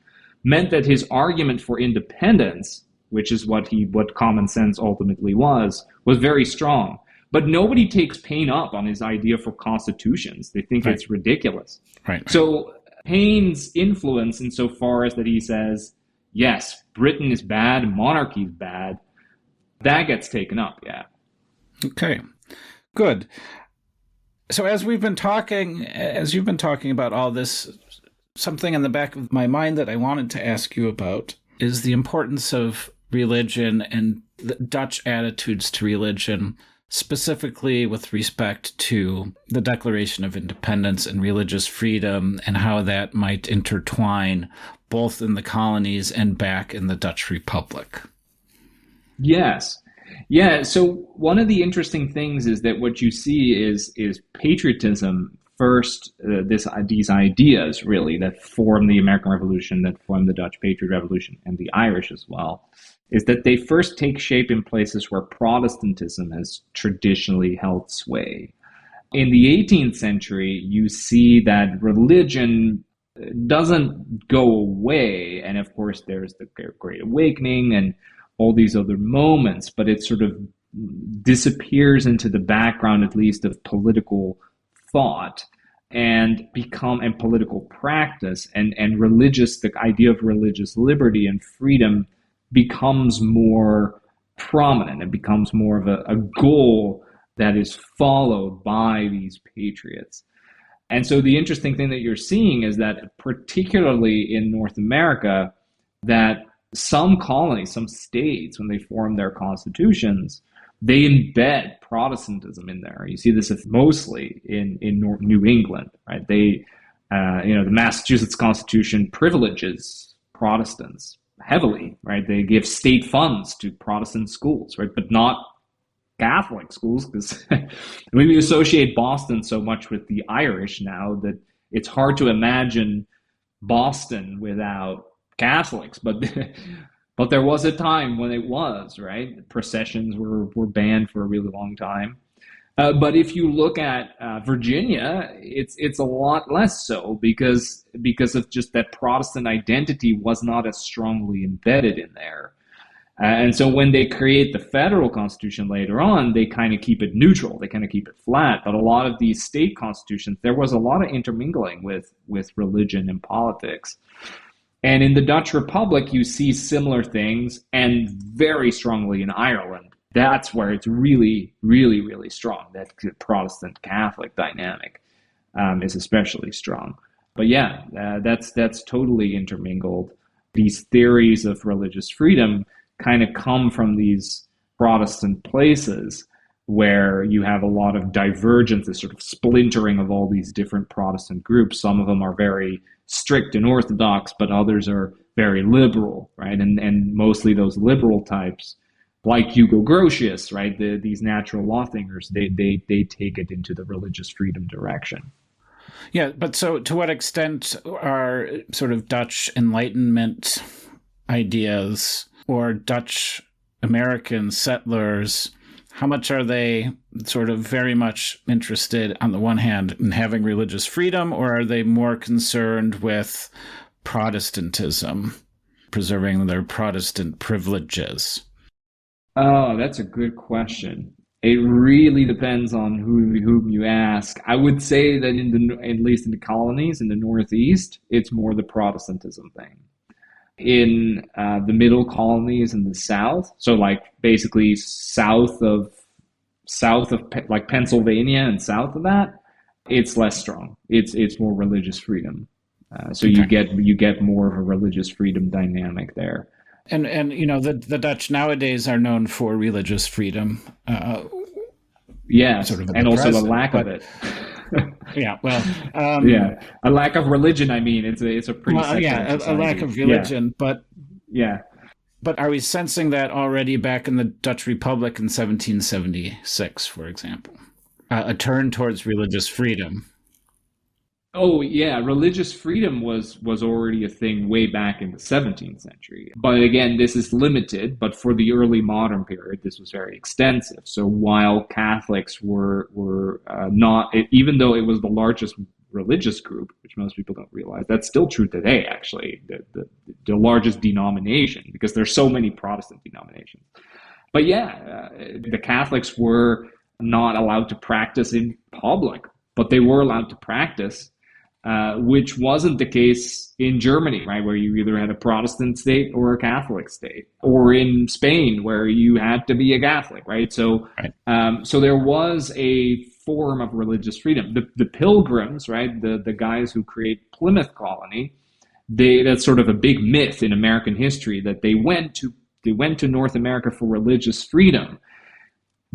meant that his argument for independence, which is what Common Sense ultimately was very strong. But nobody takes Paine up on his idea for constitutions. They think it's ridiculous. Right. So Paine's influence insofar as that he says, yes, Britain is bad, monarchy is bad, that gets taken up, yeah. Okay, good. So as you've been talking about all this Something in the back of my mind that I wanted to ask you about is the importance of religion and the Dutch attitudes to religion, specifically with respect to the Declaration of Independence and religious freedom, and how that might intertwine both in the colonies and back in the Dutch Republic. Yes. Yeah. So one of the interesting things is that what you see is patriotism first. These ideas really that form the American Revolution, that form the Dutch Patriot Revolution, and the Irish as well, is that they first take shape in places where Protestantism has traditionally held sway. In the 18th century, you see that religion doesn't go away, and of course there's the Great Awakening and all these other moments, but it sort of disappears into the background, at least, of political thought and political practice, and religious, the idea of religious liberty and freedom becomes more prominent. It becomes more of a goal that is followed by these patriots. And so the interesting thing that you're seeing is that particularly in North America, that some colonies, some states, when they form their constitutions, they embed Protestantism in there. You see this mostly in New England, right? The Massachusetts Constitution privileges Protestants heavily, right? They give state funds to Protestant schools, right? But not Catholic schools, because we associate Boston so much with the Irish now that it's hard to imagine Boston without Catholics. But there was a time when it was, right? Processions were banned for a really long time. But if you look at Virginia, it's a lot less so because of just that Protestant identity was not as strongly embedded in there. And so when they create the federal constitution later on, they kind of keep it neutral. They kind of keep it flat. But a lot of these state constitutions, there was a lot of intermingling with religion and politics. And in the Dutch Republic, you see similar things, and very strongly in Ireland. That's where it's really, really, really strong. That Protestant Catholic dynamic is especially strong. But yeah, that's totally intermingled. These theories of religious freedom kind of come from these Protestant places where you have a lot of divergence, this sort of splintering of all these different Protestant groups. Some of them are very strict and orthodox, but others are very liberal, right? And mostly those liberal types, like Hugo Grotius, right? These natural law thinkers, they take it into the religious freedom direction. Yeah, but so to what extent are sort of Dutch Enlightenment ideas or Dutch American settlers, how much are they sort of very much interested, on the one hand, in having religious freedom, or are they more concerned with Protestantism, preserving their Protestant privileges? Oh, that's a good question. It really depends on whom you ask. I would say that at least in the colonies in the Northeast, it's more the Protestantism thing. In the middle colonies in the South, so like basically south of like Pennsylvania and south of that, it's less strong. It's more religious freedom. So you get more of a religious freedom dynamic there. And you know, the Dutch nowadays are known for religious freedom. Yes, and also the lack of it. Yeah, well, a lack of religion. I mean, it's a pretty a lack of religion, yeah. But are we sensing that already back in the Dutch Republic in 1776, for example, a turn towards religious freedom? Oh yeah, religious freedom was already a thing way back in the 17th century. But again, this is limited, but for the early modern period, this was very extensive. So while Catholics were not, even though it was the largest religious group, which most people don't realize, that's still true today, actually, the largest denomination, because there's so many Protestant denominations. But yeah, the Catholics were not allowed to practice in public, but they were allowed to practice, which wasn't the case in Germany, right, where you either had a Protestant state or a Catholic state, or in Spain, where you had to be a Catholic, right? So, so there was a form of religious freedom. The Pilgrims, right, the guys who create Plymouth Colony, that's sort of a big myth in American history that they went to North America for religious freedom.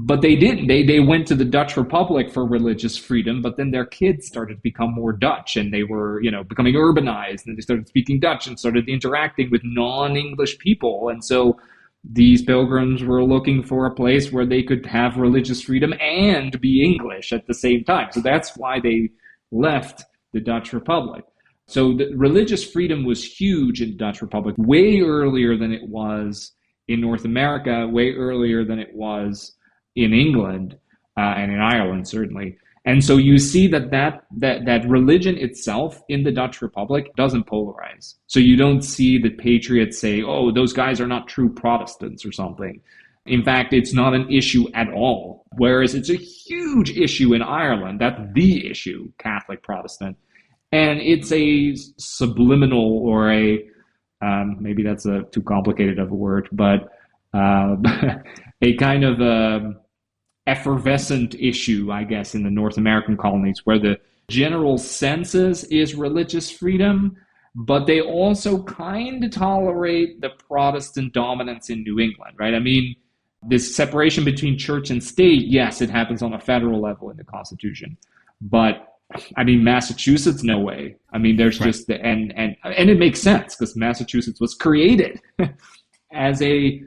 But they didn't. They went to the Dutch Republic for religious freedom, but then their kids started to become more Dutch, and they were, becoming urbanized, and they started speaking Dutch and started interacting with non-English people. And so these pilgrims were looking for a place where they could have religious freedom and be English at the same time. So that's why they left the Dutch Republic. So the religious freedom was huge in the Dutch Republic, way earlier than it was in North America, way earlier than it was in England and in Ireland, certainly. And so you see that religion itself in the Dutch Republic doesn't polarize. So you don't see the patriots say, oh, those guys are not true Protestants or something. In fact, it's not an issue at all. Whereas it's a huge issue in Ireland. That's the issue, Catholic, Protestant. And it's a subliminal or maybe that's too complicated of a word, but a kind of effervescent issue, I guess, in the North American colonies, where the general census is religious freedom, but they also kind of tolerate the Protestant dominance in New England, right? I mean, this separation between church and state, yes, it happens on a federal level in the Constitution, but I mean, Massachusetts, no way. I mean, there's just and it makes sense because Massachusetts was created as a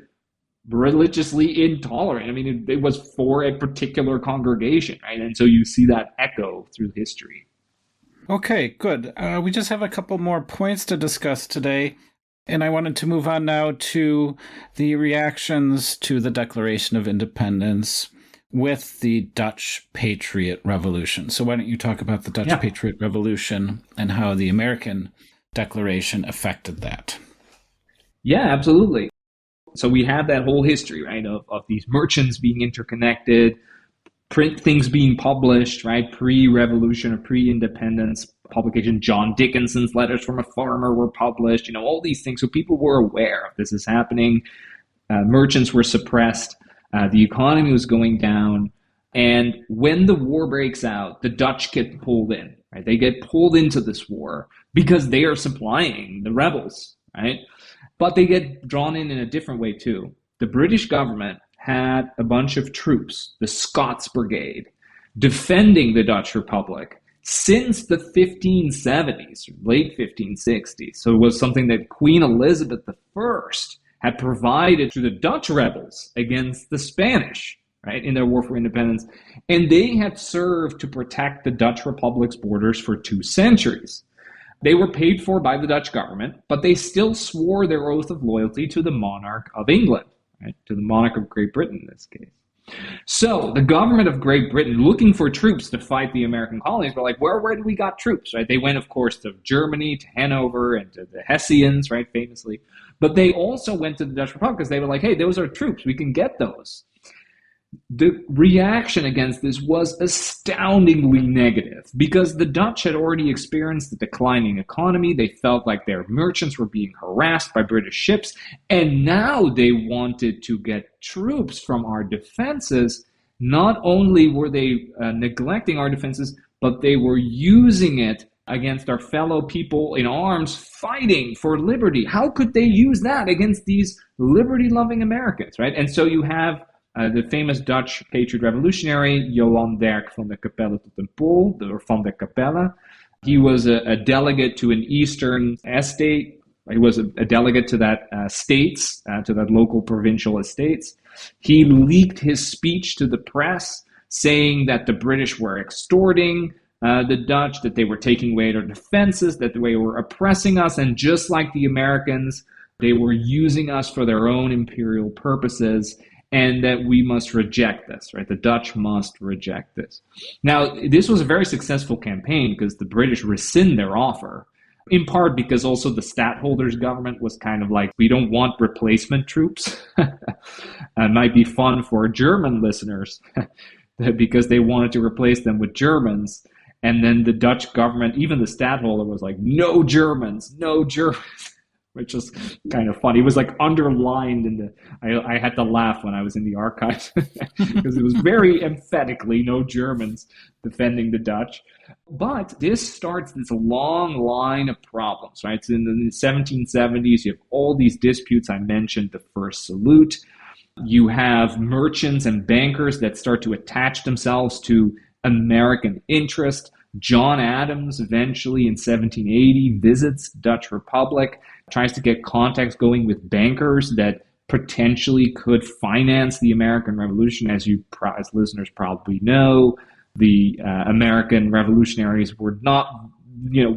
religiously intolerant. I mean, it was for a particular congregation, right? And so you see that echo through history. Okay, good. We just have a couple more points to discuss today. And I wanted to move on now to the reactions to the Declaration of Independence with the Dutch Patriot Revolution. So why don't you talk about the Dutch Patriot Revolution and how the American Declaration affected that? Yeah, absolutely. So we have that whole history, right, of these merchants being interconnected, print things being published, right, pre-revolution or pre-independence publication. John Dickinson's Letters from a Farmer were published, all these things. So people were aware of this is happening. Merchants were suppressed. The economy was going down. And when the war breaks out, the Dutch get pulled in, right? They get pulled into this war because they are supplying the rebels, right? But they get drawn in a different way, too. The British government had a bunch of troops, the Scots Brigade, defending the Dutch Republic since the 1570s, late 1560s. So it was something that Queen Elizabeth I had provided to the Dutch rebels against the Spanish, right, in their war for independence. And they had served to protect the Dutch Republic's borders for 2 centuries. They were paid for by the Dutch government, but they still swore their oath of loyalty to the monarch of England, right, to the monarch of Great Britain in this case. So the government of Great Britain, looking for troops to fight the American colonies, were like, where do we got troops, right? They went, of course, to Germany, to Hanover, and to the Hessians, right, famously. But they also went to the Dutch Republic because they were like, hey, those are troops. We can get those. The reaction against this was astoundingly negative because the Dutch had already experienced a declining economy. They felt like their merchants were being harassed by British ships, and now they wanted to get troops from our defenses. Not only were they neglecting our defenses, but they were using it against our fellow people in arms fighting for liberty. How could they use that against these liberty-loving Americans, right? And so you have the famous Dutch patriot revolutionary, Johan Derk van der Capelle tot den Pol, or Van der Capelle. He was a delegate to an eastern estate. He was a delegate to that to that local provincial estates. He leaked his speech to the press saying that the British were extorting the Dutch, that they were taking away their defenses, that they were oppressing us, and just like the Americans, they were using us for their own imperial purposes, and that we must reject this, right? The Dutch must reject this. Now, this was a very successful campaign because the British rescind their offer, in part because also the stadholders' government was kind of like, we don't want replacement troops. It might be fun for German listeners because they wanted to replace them with Germans. And then the Dutch government, even the stadholder, was like, no Germans, no Germans. which is kind of funny. It was like underlined in the. I had to laugh when I was in the archives because it was very emphatically no Germans defending the Dutch. But this starts this long line of problems, right? So in the 1770s, you have all these disputes. I mentioned the first salute. You have merchants and bankers that start to attach themselves to American interest. John Adams eventually in 1780 visits Dutch Republic, tries to get contacts going with bankers that potentially could finance the American Revolution. As listeners probably know, the American revolutionaries were not,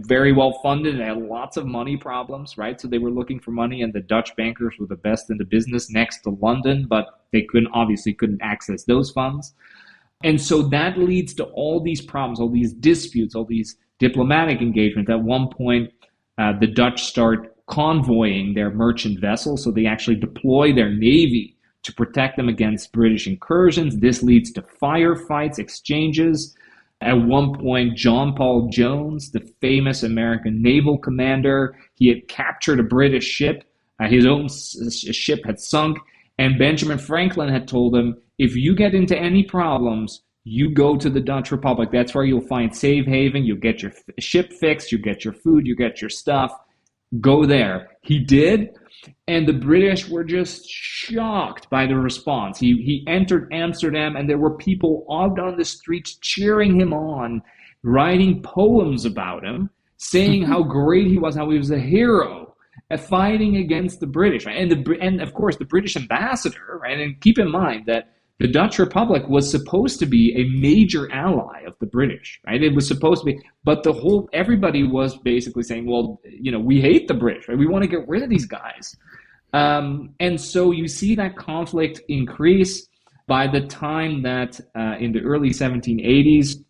very well funded. They had lots of money problems, right? So they were looking for money, and the Dutch bankers were the best in the business next to London, but they couldn't access those funds. And so that leads to all these problems, all these disputes, all these diplomatic engagements. At one point, the Dutch start convoying their merchant vessels, so they actually deploy their navy to protect them against British incursions. This leads to firefights, exchanges. At one point, John Paul Jones, the famous American naval commander, he had captured a British ship. His own ship had sunk, and Benjamin Franklin had told him, if you get into any problems, you go to the Dutch Republic. That's where you'll find safe haven. You'll get your ship fixed. You get your food. You get your stuff. Go there. He did. And the British were just shocked by the response. He entered Amsterdam, and there were people out on the streets cheering him on, writing poems about him, saying how great he was, how he was a hero, fighting against the British. Right? And of course, the British ambassador, right? And keep in mind that the Dutch Republic was supposed to be a major ally of the British, right? It was supposed to be, but everybody was basically saying, well, we hate the British, right? We want to get rid of these guys. And so you see that conflict increase by the time that in the early 1780s,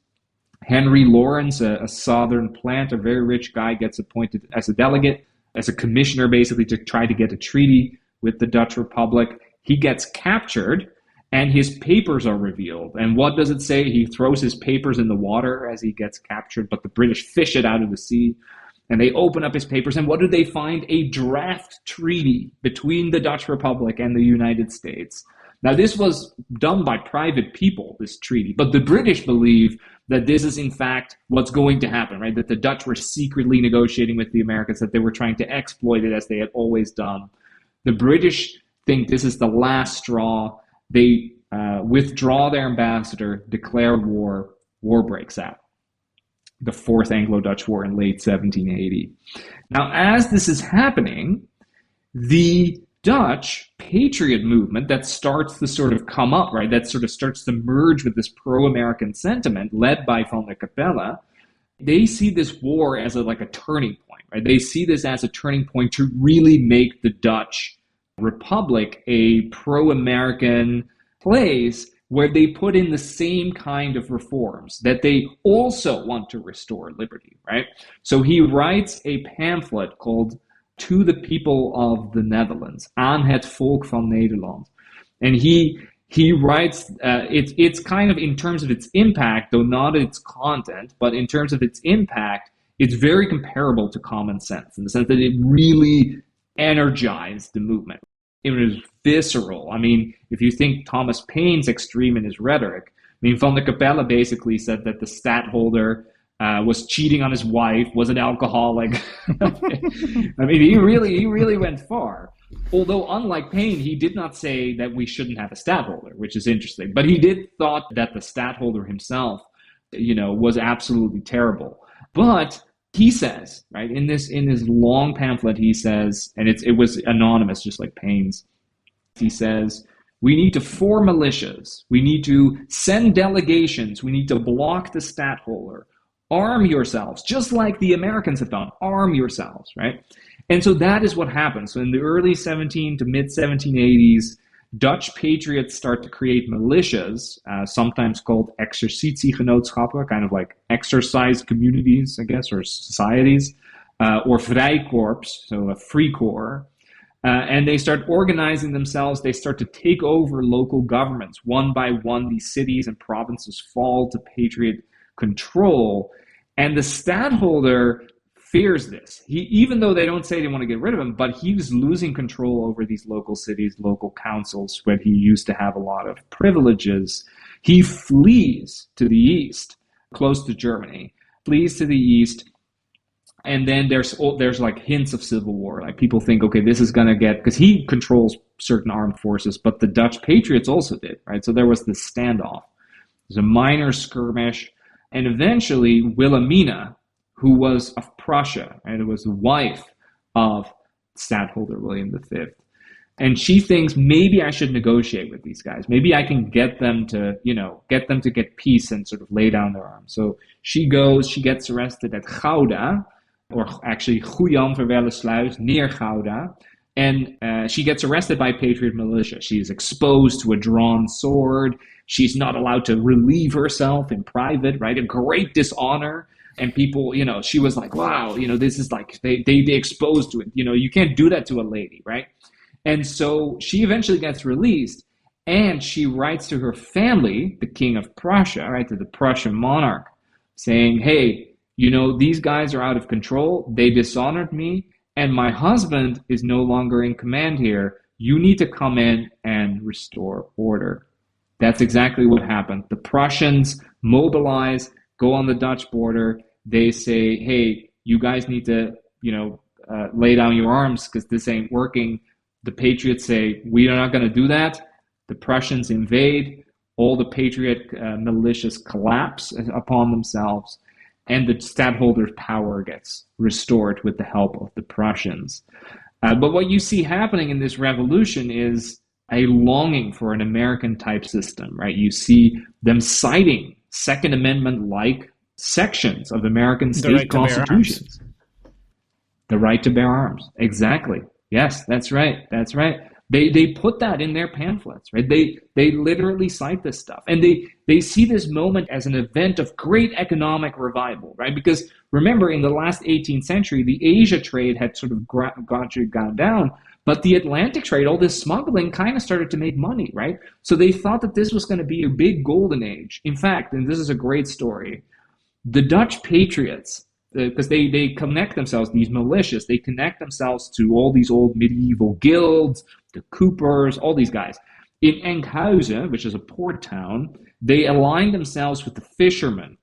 Henry Lawrence, a southern plant, a very rich guy, gets appointed as a delegate, as a commissioner, basically to try to get a treaty with the Dutch Republic. He gets captured, and his papers are revealed. And what does it say? He throws his papers in the water as he gets captured, but the British fish it out of the sea. And they open up his papers, and what do they find? A draft treaty between the Dutch Republic and the United States. Now, this was done by private people, this treaty, but the British believe that this is in fact what's going to happen, right? That the Dutch were secretly negotiating with the Americans, that they were trying to exploit it as they had always done. The British think this is the last straw. They withdraw their ambassador, declare war. War breaks out. The Fourth Anglo-Dutch War in late 1780. Now, as this is happening, the Dutch patriot movement that starts to sort of come up, right, that sort of starts to merge with this pro-American sentiment led by Van der Capelle, they see this war as like a turning point, right? They see this as a turning point to really make the Dutch Republic a pro-American place where they put in the same kind of reforms, that they also want to restore liberty, right? So he writes a pamphlet called To the People of the Netherlands, Aan het Volk van Nederland. And he writes, it's kind of in terms of its impact, though not its content, but in terms of its impact, it's very comparable to Common Sense in the sense that it really energized the movement. It was visceral. I mean, if you think Thomas Paine's extreme in his rhetoric, I mean, Van der Capelle basically said that the stadtholder was cheating on his wife, was an alcoholic. I mean, he really went far. Although, unlike Paine, he did not say that we shouldn't have a stadtholder, which is interesting. But he did thought that the stadtholder himself, was absolutely terrible. But he says, right, in this long pamphlet, he says, and it was anonymous, just like Paine's. He says, we need to form militias. We need to send delegations. We need to block the stadtholder. Arm yourselves, just like the Americans have done. Arm yourselves, right? And so that is what happens. So in the early 17 to mid 1780s, Dutch patriots start to create militias, sometimes called exercitiegenootschappen, kind of like exercise communities, I guess, or societies, or vrijkorps, so a free corps. And they start organizing themselves. They start to take over local governments. One by one, these cities and provinces fall to patriot control. And the stadtholder fears this. Even though they don't say they want to get rid of him, but he's losing control over these local cities, local councils, where he used to have a lot of privileges. He flees to the east, close to Germany, flees to the east. And then there's like hints of civil war. Like people think, okay, this is going to get, because he controls certain armed forces, but the Dutch patriots also did, right? So there was this standoff. There's a minor skirmish. And eventually Wilhelmina, who was of Prussia, and it was the wife of Stadtholder William V. And she thinks, maybe I should negotiate with these guys. Maybe I can get them to get peace and sort of lay down their arms. So she gets arrested at Gouda, or actually Goejanverwellesluis, near Gouda. And she gets arrested by Patriot militia. She's exposed to a drawn sword. She's not allowed to relieve herself in private, right? A great dishonor. And people, she was like, wow, this is like, they exposed to it. You can't do that to a lady, right? And so she eventually gets released, and she writes to her family, the King of Prussia, right, to the Prussian monarch, saying, hey, these guys are out of control. They dishonored me, and my husband is no longer in command here. You need to come in and restore order. That's exactly what happened. The Prussians mobilize, go on the Dutch border. They say, hey, you guys need to, lay down your arms because this ain't working. The Patriots say, we are not going to do that. The Prussians invade. All the Patriot militias collapse upon themselves, and the stadtholder's power gets restored with the help of the Prussians. But what you see happening in this revolution is a longing for an American-type system, right? You see them citing Second Amendment-like sections of American state constitutions. The right to bear arms. Exactly. Yes, that's right. That's right. They put that in their pamphlets, right? They literally cite this stuff. And they see this moment as an event of great economic revival, right? Because remember, in the last 18th century, the Asia trade had sort of gradually gone down, but the Atlantic trade, all this smuggling, kind of started to make money, right? So they thought that this was going to be a big golden age. In fact, and this is a great story, the Dutch patriots, because they connect themselves, these militias, they connect themselves to all these old medieval guilds, the Coopers, all these guys. In Enkhuizen, which is a port town, they align themselves with the fishermen.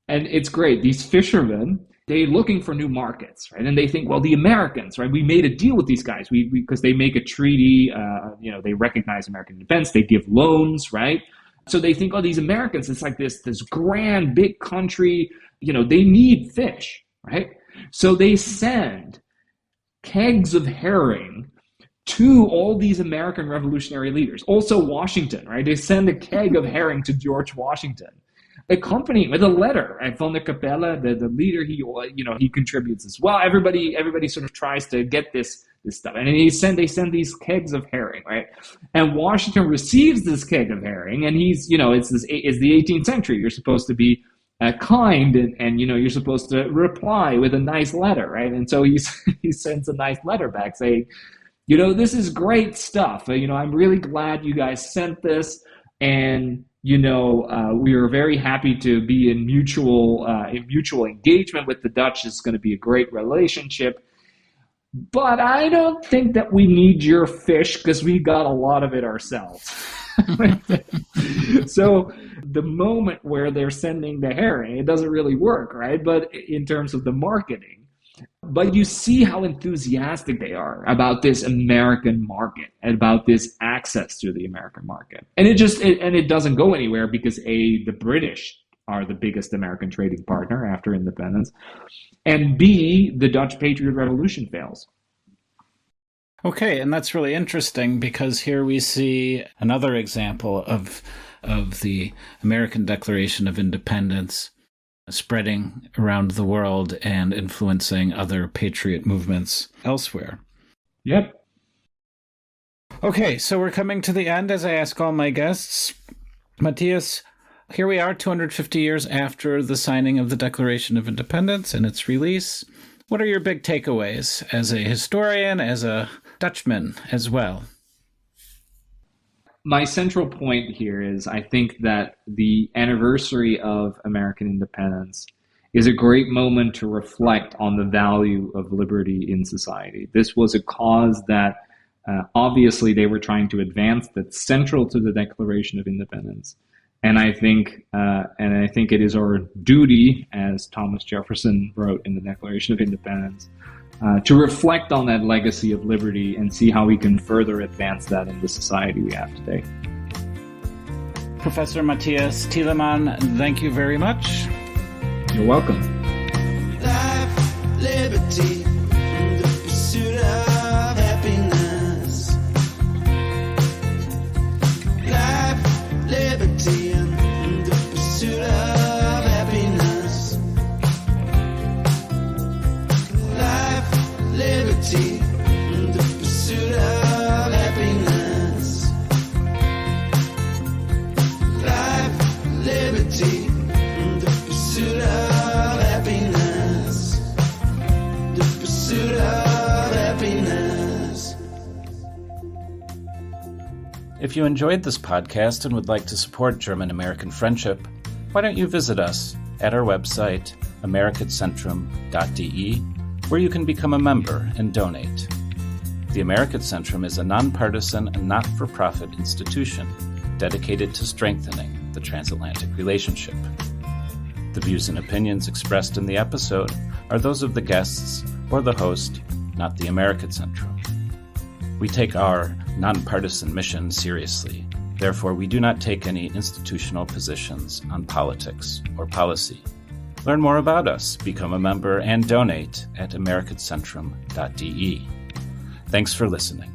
And it's great. These fishermen, they're looking for new markets, right? And they think, well, the Americans, right? We made a deal with these guys because they make a treaty, they recognize American independence, they give loans, right? So they think, oh, these Americans, it's like this grand, big country, they need fish, right? So they send kegs of herring to all these American revolutionary leaders. Also Washington, right? They send a keg of herring to George Washington, accompanied with a letter. And Van der Capelle, the leader, he contributes as well. Everybody sort of tries to get this stuff. And they send these kegs of herring, right? And Washington receives this keg of herring, and he's, it's the 18th century. You're supposed to be kind, and you're supposed to reply with a nice letter, right? And so he sends a nice letter back saying, this is great stuff. I'm really glad you guys sent this, and we are very happy to be in mutual engagement with the Dutch. It's going to be a great relationship. But I don't think that we need your fish because we got a lot of it ourselves. So the moment where they're sending the herring, it doesn't really work, right? But in terms of the marketing. But you see how enthusiastic they are about this American market and about this access to the American market. And it doesn't go anywhere because the British are the biggest American trading partner after independence, and B, the Dutch Patriot Revolution fails. Okay, and that's really interesting because here we see another example of the American Declaration of Independence spreading around the world and influencing other patriot movements elsewhere. Yep. Okay, so we're coming to the end as I ask all my guests. Matthias, here we are 250 years after the signing of the Declaration of Independence and its release. What are your big takeaways as a historian, as a Dutchman as well? My central point here is I think that the anniversary of American independence is a great moment to reflect on the value of liberty in society. This was a cause that obviously they were trying to advance, that's central to the Declaration of Independence. And I think it is our duty, as Thomas Jefferson wrote in the Declaration of Independence, to reflect on that legacy of liberty and see how we can further advance that in the society we have today. Professor Matthias Thielemann, thank you very much. You're welcome. Life, liberty, the pursuit of happiness. Life, liberty, and the pursuit of happiness. Life, liberty, and the pursuit of happiness. Life, liberty, and the pursuit of happiness. The pursuit of happiness. If you enjoyed this podcast and would like to support German-American friendship, why don't you visit us at our website, americatcentrum.de, where you can become a member and donate. The American Centrum is a nonpartisan and not-for-profit institution dedicated to strengthening the transatlantic relationship. The views and opinions expressed in the episode are those of the guests or the host, not the American Centrum. We take our nonpartisan mission seriously. Therefore, we do not take any institutional positions on politics or policy. Learn more about us, become a member, and donate at americatcentrum.de. Thanks for listening.